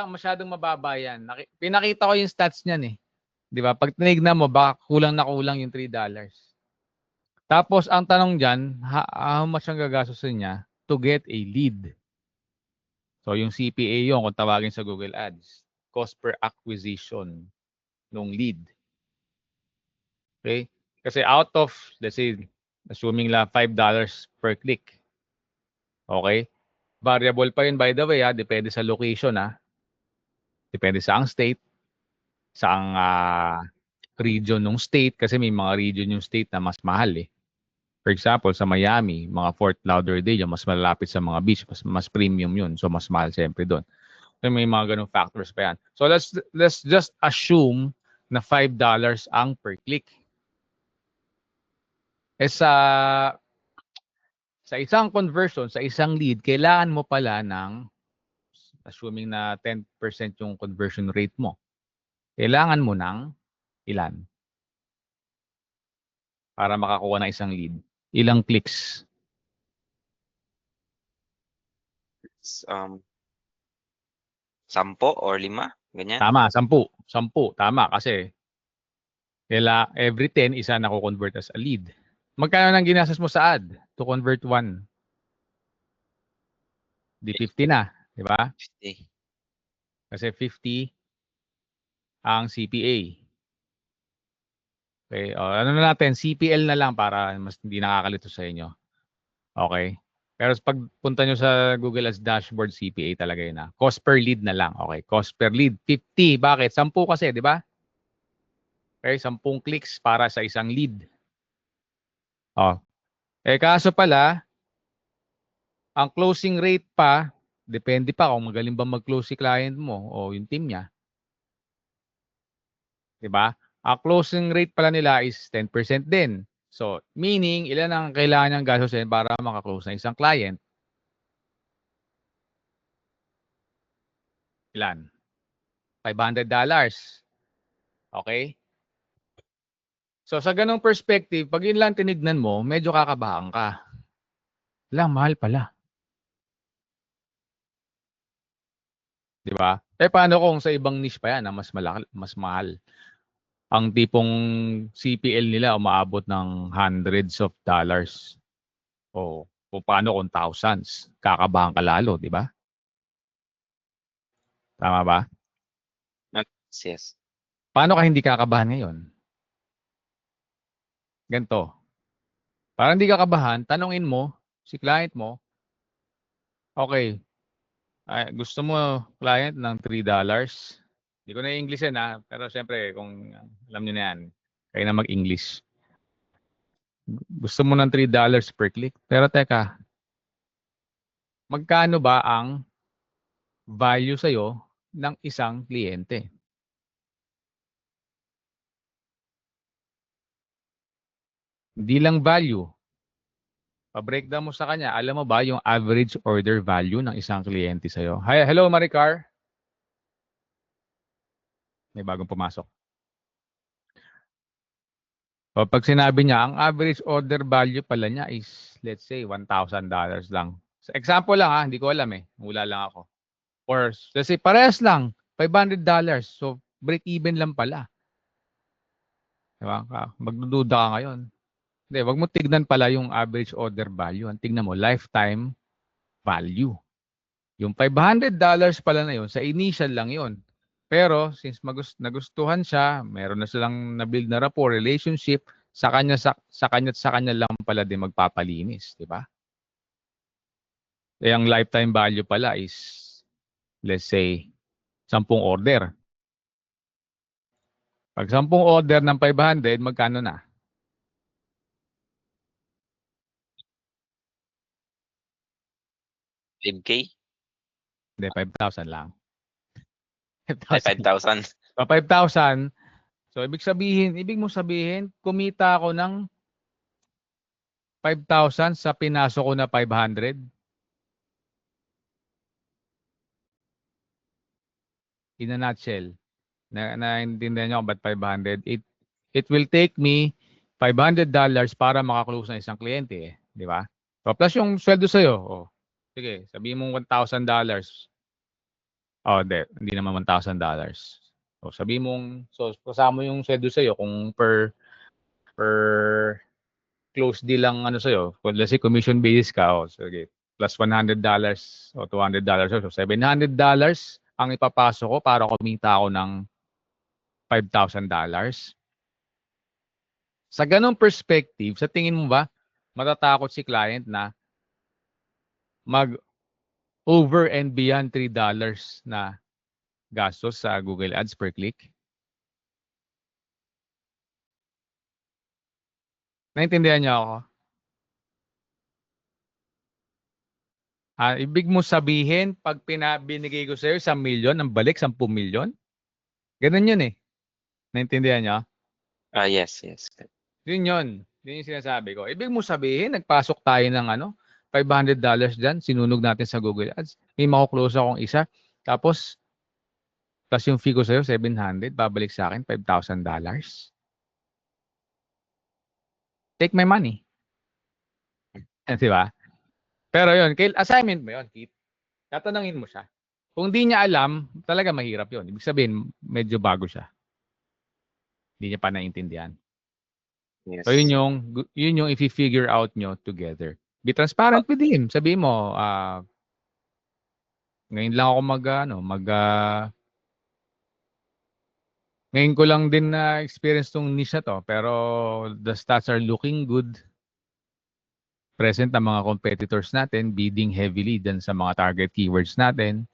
Masyadong mababa yan. Pinakita ko yung stats niyan eh. 'Di ba? Pag tinignan mo, baka kulang na kulang yung $3. Tapos ang tanong diyan, how much ang gagastusin niya to get a lead? So yung CPA yung kung tawagin sa Google Ads, cost per acquisition ng lead. Okay? Kasi out of, let's say, assuming la $5 per click. Okay? Variable pa yun by the way, depende sa location, depende sa ang state, sa ang region ng state, kasi may mga region yung state na mas mahal eh. For example, sa Miami, mga Fort Lauderdale, mas malapit sa mga beach, mas premium yun. So mas mahal siyempre doon. So may mga ganung factors pa yan. So let's just assume na $5 ang per click. Sa isang conversion, sa isang lead, kailangan mo pala ng, assuming na 10% yung conversion rate mo, kailangan mo ng ilan? Para makakuha ng isang lead. Ilang clicks? 10 or 5, ganyan. Tama, 10. 10, tama. Kasi every 10, isa na-convert as a lead. Magkano nang ginastos mo sa ad to convert one? Di 50 na, di ba? 50. Kasi 50 ang CPA. Okay, ano na natin, CPL na lang para mas hindi nakakalito sa inyo. Okay? Pero pag punta nyo sa Google Ads dashboard, CPA talaga yun na. Cost per lead na lang. Okay, cost per lead, 50. Bakit? 10 kasi, di ba? Okay, 10 clicks para sa isang lead. Kaso pala, ang closing rate pa, depende pa kung magaling ba mag-close si client mo o yung team niya. Di ba? Ang closing rate pala nila is 10% din. So, meaning, ilan ang kailangan niyang gastusin para makaklose na isang client? Ilan? $500. Okay? So, sa ganong perspective, pag yun lang tinignan mo, medyo kakabahan ka. Lang, mahal pala. Di ba? Paano kung sa ibang niche pa yan na mas malaki, mas mahal? Ang tipong CPL nila umaabot ng hundreds of dollars. O kung paano kung thousands. Kakabahan ka lalo, di ba? Tama ba? Yes. Paano ka hindi kakabahan ngayon? Ganito. Para hindi kakabahan, tanungin mo si client mo, okay, gusto mo client ng $3? Hindi ko na i-Englishin pero siyempre kung alam niyo na yan, kayo na mag-English. Gusto mo ng $3 per click. Pero teka, magkano ba ang value sa'yo ng isang kliyente? Hindi lang value. Pa-breakdown mo sa kanya, alam mo ba yung average order value ng isang kliyente sa'yo? Hi, hello Maricar. May bagong pumasok. O pag sinabi niya, ang average order value pala niya is, let's say, $1,000 lang. So, example lang hindi ko alam Hula lang ako. Or, let's say, parehas lang, $500. So, break even lang pala. Diba? Magdududa ka ngayon. Hindi, wag mo tignan pala yung average order value. Ang tignan mo, lifetime value. Yung $500 pala na yun, sa initial lang yun. Pero, since nagustuhan siya, meron na silang na-build na rapport, relationship, sa kanya lang pala din magpapalinis, di ba? Ang lifetime value pala is, let's say, 10 order. Pag 10 order ng 500, magkano na? $5K? Hindi, 5,000 lang. Ay, 5,000. 5,000. So, ibig mo sabihin, kumita ako ng 5,000 sa pinasok ko na 500. In a nutshell, naintindihan niyo kung ba't 500? It will take me $500 para makaklose ng isang kliyente di ba? So, plus yung sweldo sa'yo. Sige, sabihin mo $1,000. Hindi naman $1,000. So, sabihin mong, kasama yung sweldo sa'yo kung per close deal lang sa'yo. Kung let's say commission basis ka, sige, plus $100 o $200. So, $700 ang ipapasok ko para kumita ako ng $5,000. Sa ganong perspective, sa tingin mo ba, matatakot si client na mag over and beyond $3 na gastos sa Google Ads per click? Naintindihan niyo ako? Ibig mo sabihin, pag binigay ko sa'yo 1 milyon, ang balik 10 milyon? Ganun yun Naintindihan niyo? Yes. Yun yun. Yun yung sinasabi ko. Ibig mo sabihin, nagpasok tayo ng $500 dyan, sinunog natin sa Google Ads. May makuklose akong isa. Tapos, plus yung fee ko sa'yo, 700, babalik sa akin, $5,000. Take my money. Di ba? Pero yun, assignment mo yun, Keith. Tatanungin mo siya. Kung di niya alam, talaga mahirap yun. Ibig sabihin, medyo bago siya. Hindi niya pa naiintindihan. Yes. So yun yung if-figure out nyo together. Be transparent with him. Sabihin mo, ngayon lang ako ngayon ko lang din na experience tong niche na to, pero the stats are looking good. Present ang mga competitors natin, bidding heavily dyan sa mga target keywords natin.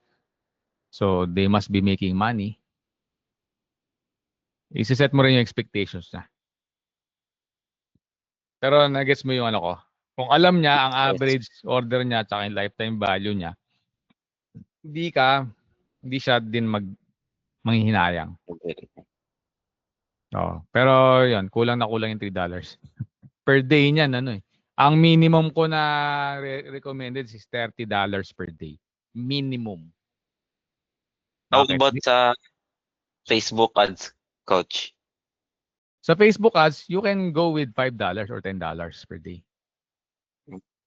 So, they must be making money. Isiset mo rin yung expectations na. Pero nagets mo yung ko. Kung alam niya ang average order niya at saka yung lifetime value niya, hindi siya din manghihinayang. Pero yun, kulang yung $3. Per day niyan, Ang minimum ko na recommended is $30 per day. Minimum. How about sa Facebook ads, coach? Sa Facebook ads, you can go with $5 or $10 per day.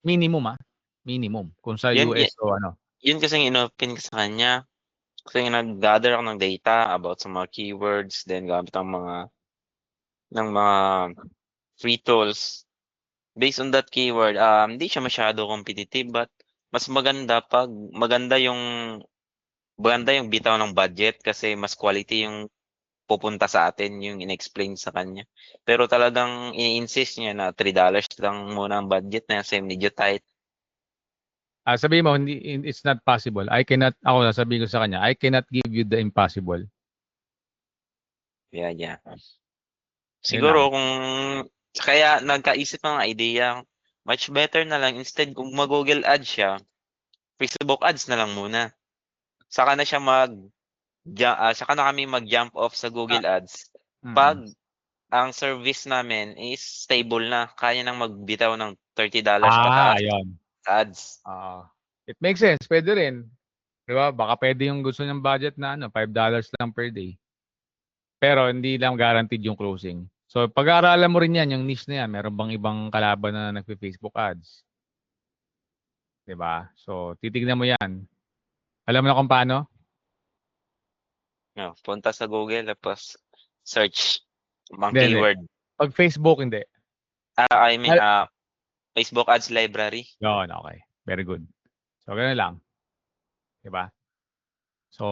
Minimum minimum. Kung sa Yun, US o ano. yun kasi inopen ko sa kanya. Kasi nag-gather ako ng data about sa mga keywords, then gamit ang mga free tools. Based on that keyword, hindi siya masyado competitive, but mas maganda pag maganda yung bitaw ng budget kasi mas quality yung pupunta sa atin, yung in-explain sa kanya. Pero talagang i-insist niya na $3 lang muna ang budget na same ni Jutite. Sabihin mo, it's not possible. Ako sasabihin ko sa kanya, I cannot give you the impossible. Yeah. Yun Siguro lang. kung kaya nagkaisip ng idea, much better na lang instead kung mag-Google Ads siya, Facebook Ads na lang muna. Saka na siya saka na kami mag-jump off sa Google Ads pag ang service namin is stable na, kaya nang magbitaw ng $30 pataas Ayun. sa ads. It makes sense. Pwede rin. Di ba? Baka pwede yung gusto niyang budget na $5 lang per day. Pero hindi lang guaranteed yung closing. So, pag-aaralan mo rin yan, yung niche na yan. Meron bang ibang kalaban na nagpe-Facebook ads? Di ba? So, titignan mo yan. Alam mo na kung paano? No, punta sa Google tapos search mga Hindi. keyword. Pag Facebook, hindi. I mean, Facebook Ads Library. Yun, okay. Very good. So, ganun lang. Diba? So,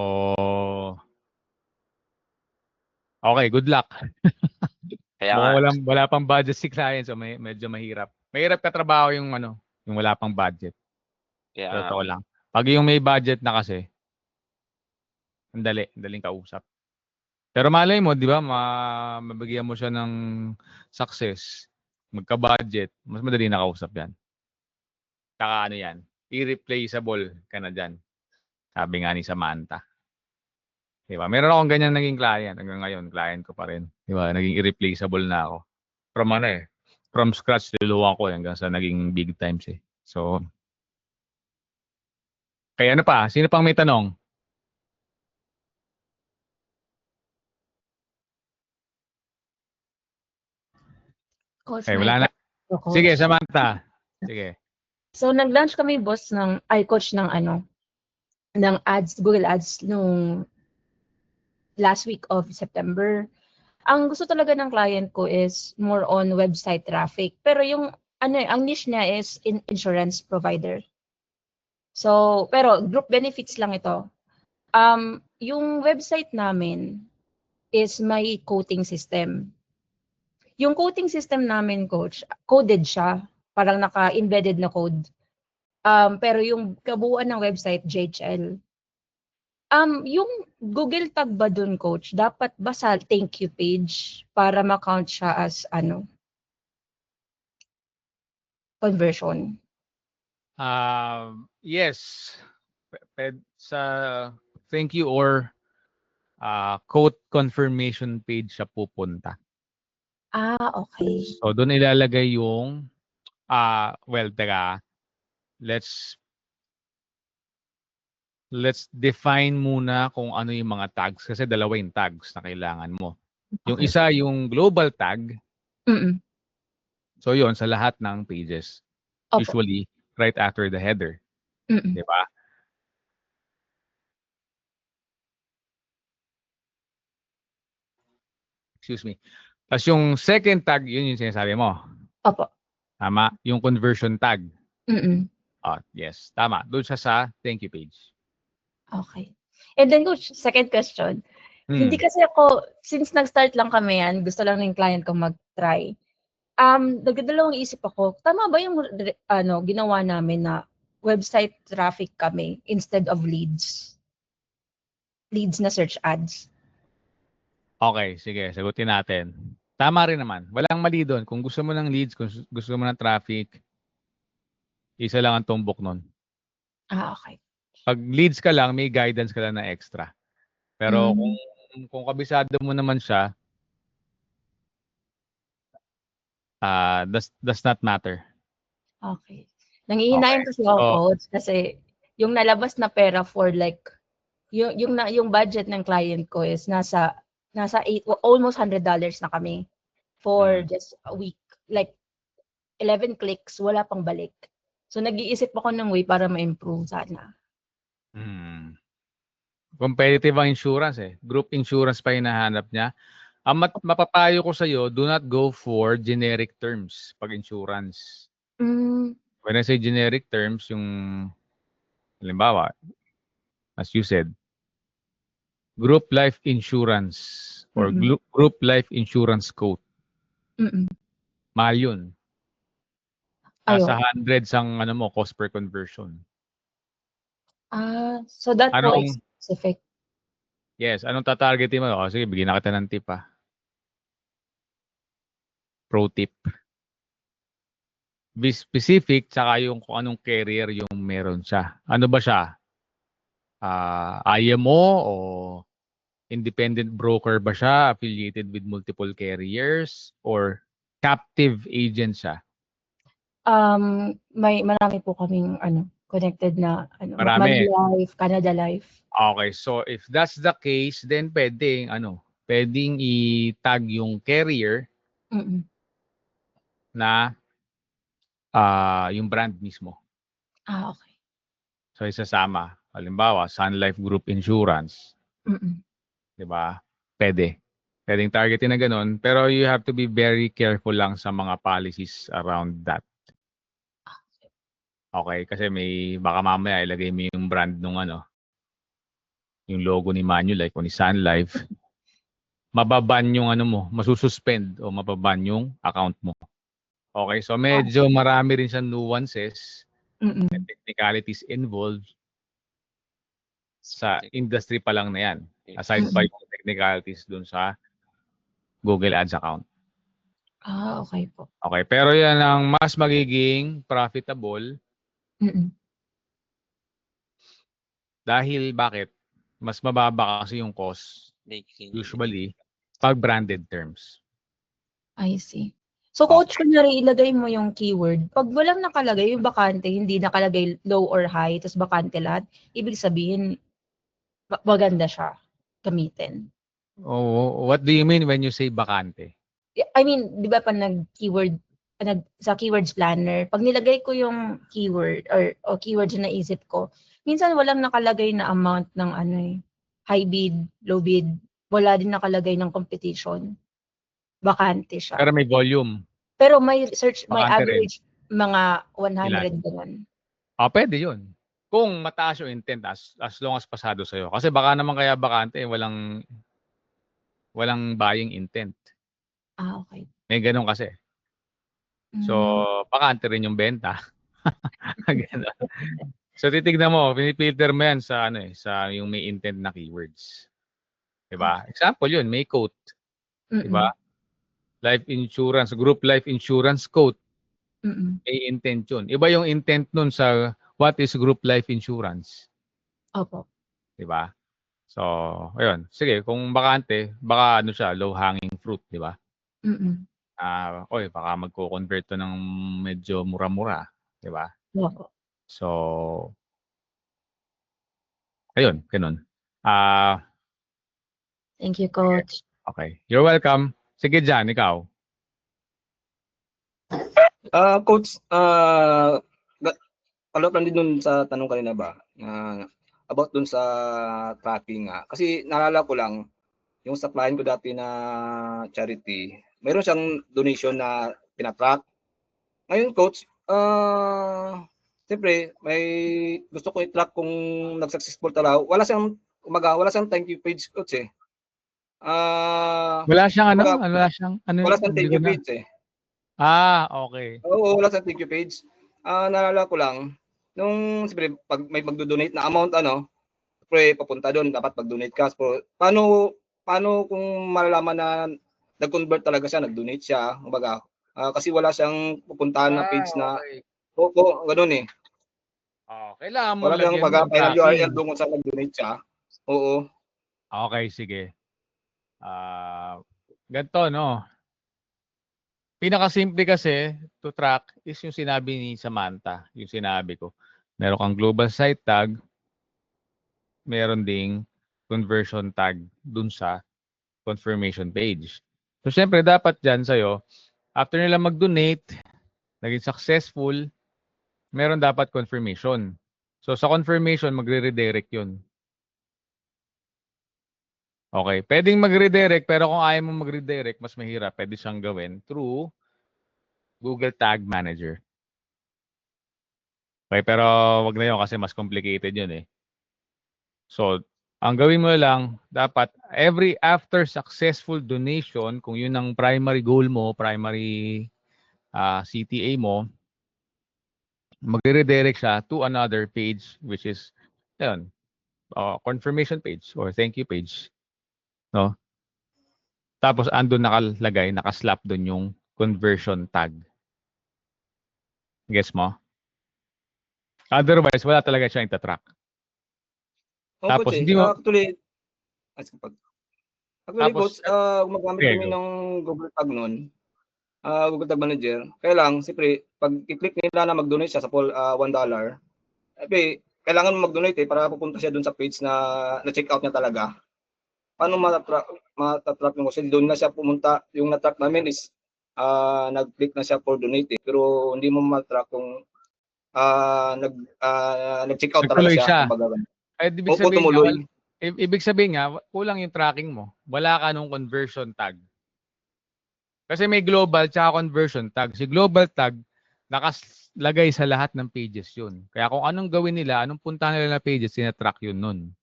okay, good luck. Kaya nga, Wala pang budget si client, so medyo mahirap. Mahirap katrabaho yung yung wala pang budget. kaya Totoo lang. Pag yung may budget na kasi, ang daling kausap. Pero malay mo, di ba, mabigyan mo siya ng success, magka-budget, mas madali na kausap yan. Saka ano yan, irreplaceable ka na dyan. Sabi nga ni Samantha. Di ba? Meron akong ganyan naging client. Hanggang ngayon, client ko pa rin. Di ba? Naging irreplaceable na ako. From scratch, luluwa ko hanggang sa naging big times eh. So, kaya ano pa? Sino pang may tanong? Coach, Okay, may wala na. Coach. Sige, Samantha. Sige. So, nag-launch kami, boss, coach ng ng ads, Google Ads, nung last week of September. Ang gusto talaga ng client ko is more on website traffic. Pero ang niche niya is insurance provider. So, pero group benefits lang ito. Yung website namin is may quoting system. Yung quoting system namin, coach, coded siya. Parang naka-embedded na code. Pero yung kabuuan ng website, JHL. Yung Google tag ba dun, coach, dapat ba sa thank you page para ma-count siya as conversion? Yes. Sa thank you or quote confirmation page siya pupunta. Okay. So, doon ilalagay yung teka. Let's define muna kung ano yung mga tags kasi dalawa yung tags na kailangan mo. Yung Okay. isa yung global tag. Mm-mm. So, yun sa lahat ng pages. Opo. Usually right after the header. Mm-mm. 'Di ba? Excuse me. Tapos yung second tag, yun yung sinasabi mo. Opo. Tama? Yung conversion tag. Mm-mm. Yes. Tama. Doon siya sa thank you page. Okay. And then, coach, second question. Hindi kasi ako, since nag-start lang kami yan, gusto lang ng client ko mag-try. Nagdadalawang isip ako, tama ba yung ginawa namin na website traffic kami instead of leads? Leads na search ads. Okay, sige. Sagutin natin. Tama rin naman. Walang mali doon. Kung gusto mo ng leads, kung gusto mo ng traffic, isa lang ang tumbok nun. Okay. Pag leads ka lang, may guidance ka lang na extra. Pero kung kabisado mo naman siya, does not matter. Okay. Nangihinayin kasi ako, coach, kasi yung nalabas na pera for like, yung budget ng client ko is nasa almost $100 na kami for just a week. Like, 11 clicks, wala pang balik. So nag-iisip ako ng way para ma-improve sana. Competitive ang insurance eh. Group insurance pa hinahanap niya. Ang mapapayo ko sa'yo, do not go for generic terms pag insurance. Mm, When I say generic terms, yung halimbawa, as you said, group life insurance or Mm. group life insurance quote. mm. Mahal yun. Ayun. Nasa hundreds ang ano mo, cost per conversion. So that po is Anong, specific. yes, anong tatargetin mo? O, sige, bigyan na kita ng tip ah. Pro tip. Be specific, tsaka yung kung anong carrier yung meron siya. Ano ba siya? IMO o independent broker ba siya? Affiliated with multiple carriers? Or captive agent siya? Marami po kaming connected na Marami. Manulife, Canada Life. Okay, so if that's the case, then pwedeng i-tag yung carrier Mm. na yung brand mismo. Okay. So isasama. Halimbawa, Sun Life Group Insurance. Mm. 'Di ba? Pwedeng targetin na ganun, pero you have to be very careful lang sa mga policies around that. Okay, kasi baka mamaya ilagay mo yung brand nung yung logo ni Manulife o ni Sun Life. Mababan yung masususpend o mababan yung account mo. Okay, so medyo marami rin siyang nuances Mm. and technicalities involved sa industry pa lang na yan. Aside pa yung technicalities dun sa Google Ads account. Okay po. Okay, pero yan ang mas magiging profitable Mm. dahil bakit? Mas mababa kasi yung cost usually pag branded terms. I see. So coach, kunyari ilagay mo yung keyword. Pag walang nakalagay, yung bakante, hindi nakalagay low or high, tapos bakante lahat, ibig sabihin, maganda siya gamitin. Oh, what do you mean when you say bakante? I mean, di ba pa nag-keyword, sa keywords planner, pag nilagay ko yung keyword o keywords na naisip ko, minsan walang nakalagay na amount ng high bid, low bid, wala din nakalagay ng competition. Bakante siya. Pero may volume. Pero may search, may Bakante average mga 100 ganun. Pwede yun. Kung mataas yung intent as long as pasado sa'yo. Kasi baka naman kaya bakante, walang buying intent. Okay. May ganun kasi. So, bakante rin yung benta. Ganun. So, titignan mo, pinipilter mo yan sa sa yung may intent na keywords. Diba? Example yun, may quote. Diba? Life insurance, group life insurance quote. May intent yun. Iba yung intent nun sa what is group life insurance. Opo. Diba? So, ayun. Sige, kung bakante, baka siya, low hanging fruit, diba? Baka magko-convert to ng medyo mura-mura, diba? Opo. So, ayun, ganun. Thank you, coach. Okay. You're welcome. Sige, Jan, ikaw. Coach, follow up lang din dun sa tanong kanina ba, about dun sa tracking nga. Kasi naalala ko lang, yung sa client ko dati na charity, mayroon siyang donation na pinatrack. Ngayon, coach, siyempre, may gusto ko i-track kung nag-successful talaga. Wala siyang thank you page, coach eh. Wala siyang wala siyang thank you page eh. Okay. Oo, wala siyang thank you page. Naalala ko lang, nung siyempre, pag may magdo-donate na amount, siyempre, papunta doon, dapat mag-donate ka. So, paano kung malalaman na nag-convert talaga siya, nag-donate siya, kumbaga, kasi wala siyang pupuntahan na page na, opo, ganoon eh. Kailangan mo Wala siyang lagyan ng final URL tracking. doon kung saan nag-donate siya. Oo. Okay, sige. Ganito, no? Pinakasimple kasi to track is yung sinabi ni Samantha, yung sinabi ko. Meron kang global site tag, meron ding conversion tag dun sa confirmation page. So, syempre, dapat dyan sa'yo, after nila mag-donate, naging successful, meron dapat confirmation. So sa confirmation, magre-redirect yun. Okay, pwedeng mag-redirect pero kung ayaw mo mag-redirect, mas mahirap. Pwede siyang gawin through Google Tag Manager. Okay, pero wag na yun kasi mas complicated yun eh. So, ang gawin mo lang, dapat after successful donation, kung yun ang primary goal mo, primary CTA mo, magre-redirect siya to another page which is yun, confirmation page or thank you page. No? Tapos andun nakalagay, nakaslap doon yung conversion tag. Guess mo? Otherwise, wala talaga siyang itatrack. Tapos Coach, hindi mo actually, tapos Coach, gumagamit okay, kami go. ng Google Tag nun. Google Tag Manager. Kaya lang, siyempre, pag i-click nila na mag-donate siya sa $1, kailangan mo mag-donate para pupunta siya doon sa page na na-check out niya talaga. Paano matatrack mo? Kasi doon na siya pumunta. Yung na-track namin is nag-click na siya for donate pero hindi mo ma-track kung nag-check out talaga Nagtuloy siya. siya. Kumbaga. Ibig sabihin nga, kulang yung tracking mo. Wala ka nung conversion tag. Kasi may global tsaka conversion tag. Si global tag, nakaslagay sa lahat ng pages yun. Kaya kung anong gawin nila, anong puntahan nila na pages, sinatrack yun nun.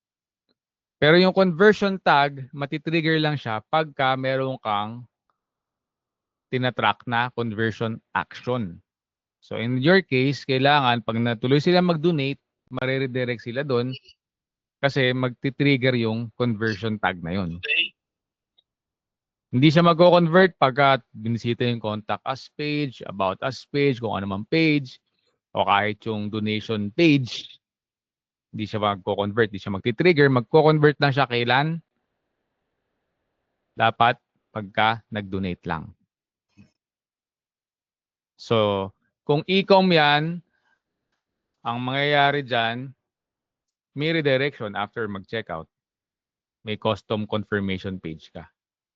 Pero yung conversion tag, matitrigger lang siya pagka meron kang tinatrack na conversion action. So in your case, kailangan pag natuloy sila mag-donate, mare-redirect sila doon kasi magti-trigger yung conversion tag na yun. Hindi siya magko-convert pagka binisita yung contact us page, about us page, kung ano man page, o kahit yung donation page. Hindi siya magko-convert, hindi siya magti-trigger. Magko-convert lang siya kailan? Dapat pagka nag-donate lang. So, kung e-com yan, ang mangyayari dyan, may redirection after mag-checkout. May custom confirmation page ka.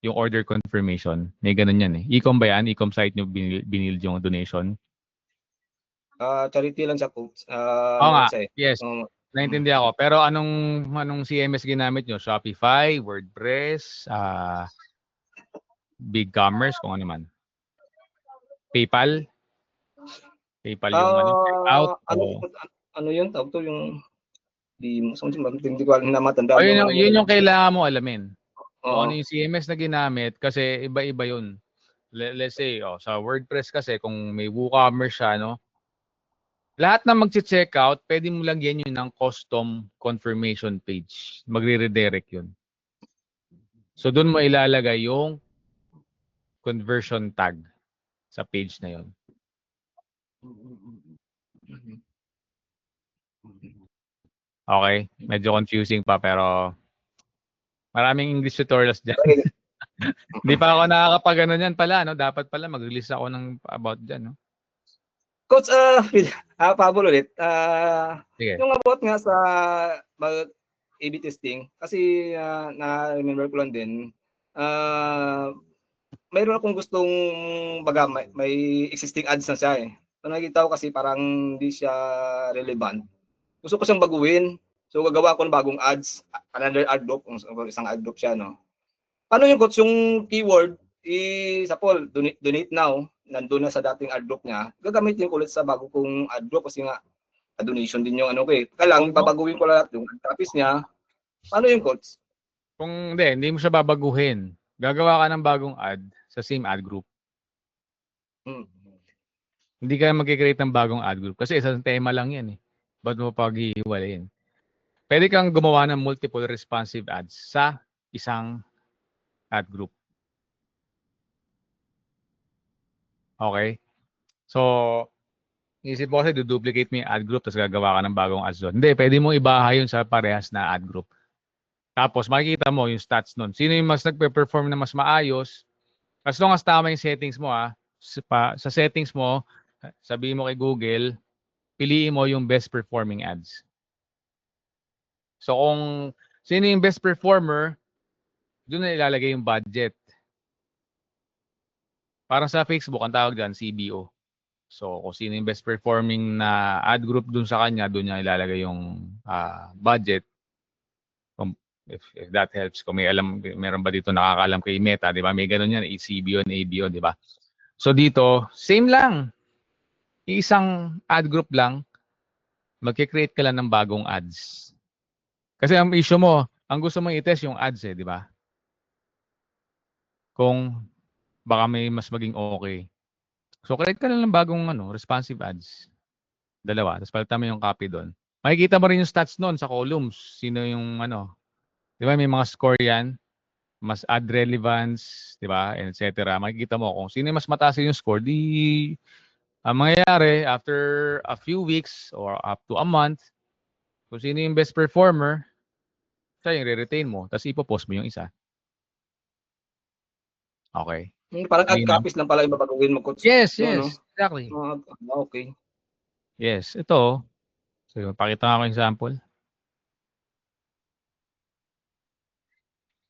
Yung order confirmation, may ganun yan eh. E-com ba yan? E-com site nyo binild yung donation? Charity lang siya, Coach. Oo nga, yes. So, Naintindihan ko. Pero anong CMS ginamit nyo? Shopify, WordPress, BigCommerce, kung ano man. PayPal? PayPal yung checkout? ano yun? Tawag to yung hindi ko alam na matanda. Yun yung kailangan mo alamin. Kung ano Oo. yung CMS na ginamit kasi iba-iba yun. Let's say, sa WordPress kasi kung may WooCommerce siya, no? Lahat na mag-checkout, pwede mo lagyan yun ng custom confirmation page. Magre-redirect yun. So, doon mo ilalagay yung conversion tag sa page na yun. Okay? Medyo confusing pa pero maraming English tutorials dyan. Hindi pa ako nakakapag-ano yan pala, no? Dapat pala mag-release ako ng about dyan, no? Coach, Pablo ulit. Sige. Yung about nga sa A/B testing, kasi na-remember ko lang din, mayroon akong gustong baga may existing ads na siya eh. So nakikita ko kasi parang hindi siya relevant. Gusto ko siyang baguhin. So gagawa ako ng bagong ads, another ad group, isang ad group siya, no. Paano yung Coach, yung keyword sa Paul, donate now, nandun na sa dating ad group niya, gagamitin ko ulit sa bago kong ad group kasi nga donation din yung ano ko eh. Kaya lang, babaguhin ko lahat yung traffic niya. Paano yung Coach? Kung hindi mo siya babaguhin. Gagawa ka ng bagong ad sa same ad group. Hindi ka mag-create ng bagong ad group kasi isang tema lang yan eh. Ba't mo paghihiwalayin? Pwede kang gumawa ng multiple responsive ads sa isang ad group. Okay? So, isip mo kasi duplicate mo yung ad group tapos gagawa ka ng bagong ads doon. Hindi, pwede mo ibahay yun sa parehas na ad group. Tapos makikita mo yung stats nun. Sino yung mas nagpe-perform na mas maayos? As long as tama yung settings mo sa settings mo, sabihin mo kay Google, piliin mo yung best performing ads. So kung sino yung best performer, doon na ilalagay yung budget. Parang sa Facebook, ang tawag dyan, CBO. So kung sino yung best performing na ad group dun sa kanya, dun niya ilalagay yung budget. If that helps. Kung meron ba dito nakakaalam kay Meta, di ba? May ganun yan, ECB yun, ABO, di ba? So dito, same lang. Isang ad group lang, magkikreate ka lang ng bagong ads. Kasi ang issue mo, ang gusto mong i-test yung ads di ba? Kung baka may mas maging okay. So create ka lang ng bagong responsive ads. Dalawa, tapos palitan mo yung copy doon. Makikita mo rin yung stats noon sa columns. Sino yung di ba may mga score yan, mas ad relevance, di ba, etc. Makikita mo kung sino yung mas mataas yung score, di ang mangyayari after a few weeks or up to a month, kung sino yung best performer, siya yung re-retain mo, tapos ipopost mo yung isa. Okay. Parang ad copies lang pala yung babaguhin mo, coach. Yes, No, yes, exactly. Okay. Yes, ito. So, pakita nga ko yung sample.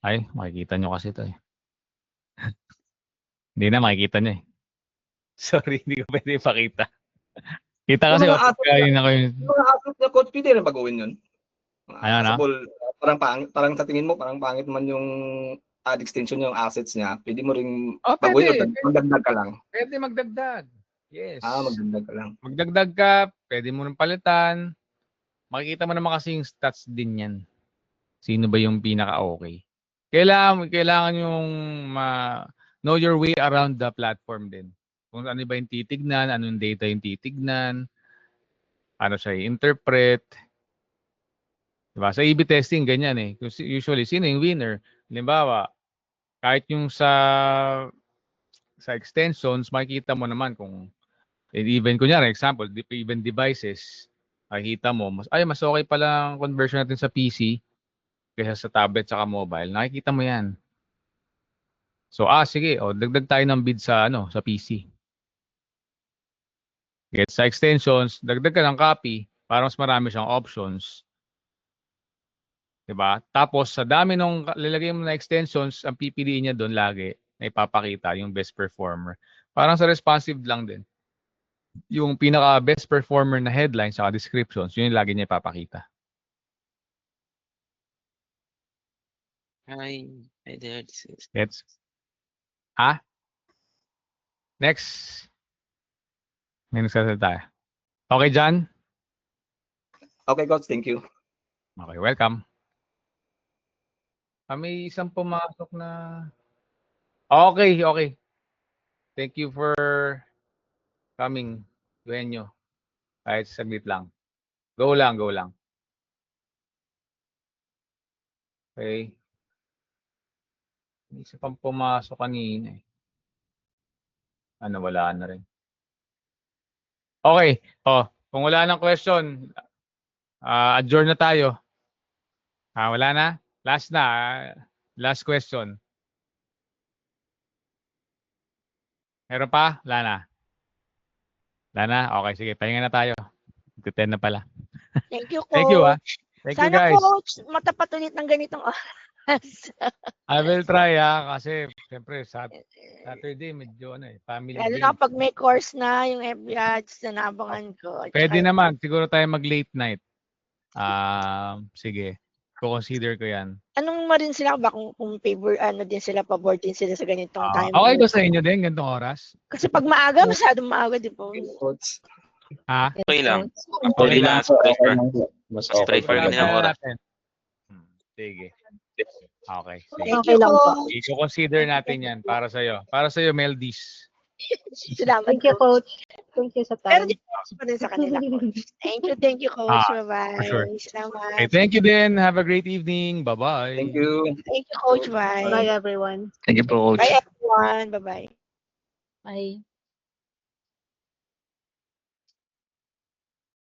Ay, makikita nyo kasi ito Hindi na makikita nyo Sorry, hindi ko pwede ipakita. Kita kasi kain ako yung... Yung mga asset na coach, pwede rin baguhin yun. Ano? Parang sa tingin mo, parang pangit man yung ad extension yung assets niya. Pwede mo ring pwede. magdagdag ka lang. Pwede magdagdag. Yes. Magdagdag ka lang. Magdagdag ka, pwede mo nang palitan. Makikita mo naman kasi yung stats din yan. Sino ba yung pinaka-okay. Kailangan yung know your way around the platform din. Kung ano ba yung titignan, anong data yung titignan, ano siya i-interpret. Diba? Sa A/B testing, ganyan Usually, sino yung winner? Halimbawa, kahit yung sa extensions, makikita mo naman kung even kunyari, example, even devices, makikita mo, mas okay pala ang conversion natin sa PC kaysa sa tablet saka mobile. Nakikita mo yan. So, sige, dagdag tayo ng bid sa sa PC. Sa extensions, dagdag ka ng copy para mas marami siyang options. Diba? Tapos, sa dami nung lalagay mo na extensions, ang pipiliin niya doon lagi na ipapakita yung best performer. Parang sa responsive lang din. Yung pinaka best performer na headline sa descriptions, yun yung lagi niya ipapakita. Hi there. Next. May nagsasalita. Okay, John? Okay, coach. Thank you. Okay, welcome. May isang pumasok na... Okay. Thank you for coming, Dueño. Kahit saglit lang. Go lang. Okay. May isa pang pumasok kanina wala na rin. Okay. Kung wala nang question, adjourn na tayo. Wala na? Last na. Last question. Meron pa? Wala na? Okay, sige. Pahinga na tayo. 10 na pala. Thank you, Coach. Thank you, Thank you, guys. Sana, Coach, matapat ulit ng ganitong oras. I will try, kasi siyempre Saturday medyo family Lalo game. na pag may course na yung FB ads na naabangan ko. Pwede naman. Siguro tayo mag-late night. Sige. Consider ko yan. Anong rin sila ba kung favor, din sila, pabor din sila sa ganitong time? Okay ba sa inyo din, ganitong oras? Kasi pag maaga, masyadong maaga, di ba? Coach. Okay lang. Okay lang. Mas prefer okay nila oras. Sige. Okay. Sige. Okay lang po. I-consider natin yan para sa'yo. Para sa'yo, Meldis. Salamat. Thank you, Coach. Thank you sa Pero time. di pa rin sa kanila, Coach. Thank you, Coach. Bye-bye. for sure. Salamat. Okay, thank you din. Have a great evening. Bye-bye. Thank you. Thank you, Coach. Bye. Bye, everyone. Thank you po, Coach. Bye, everyone. Bye-bye. Bye.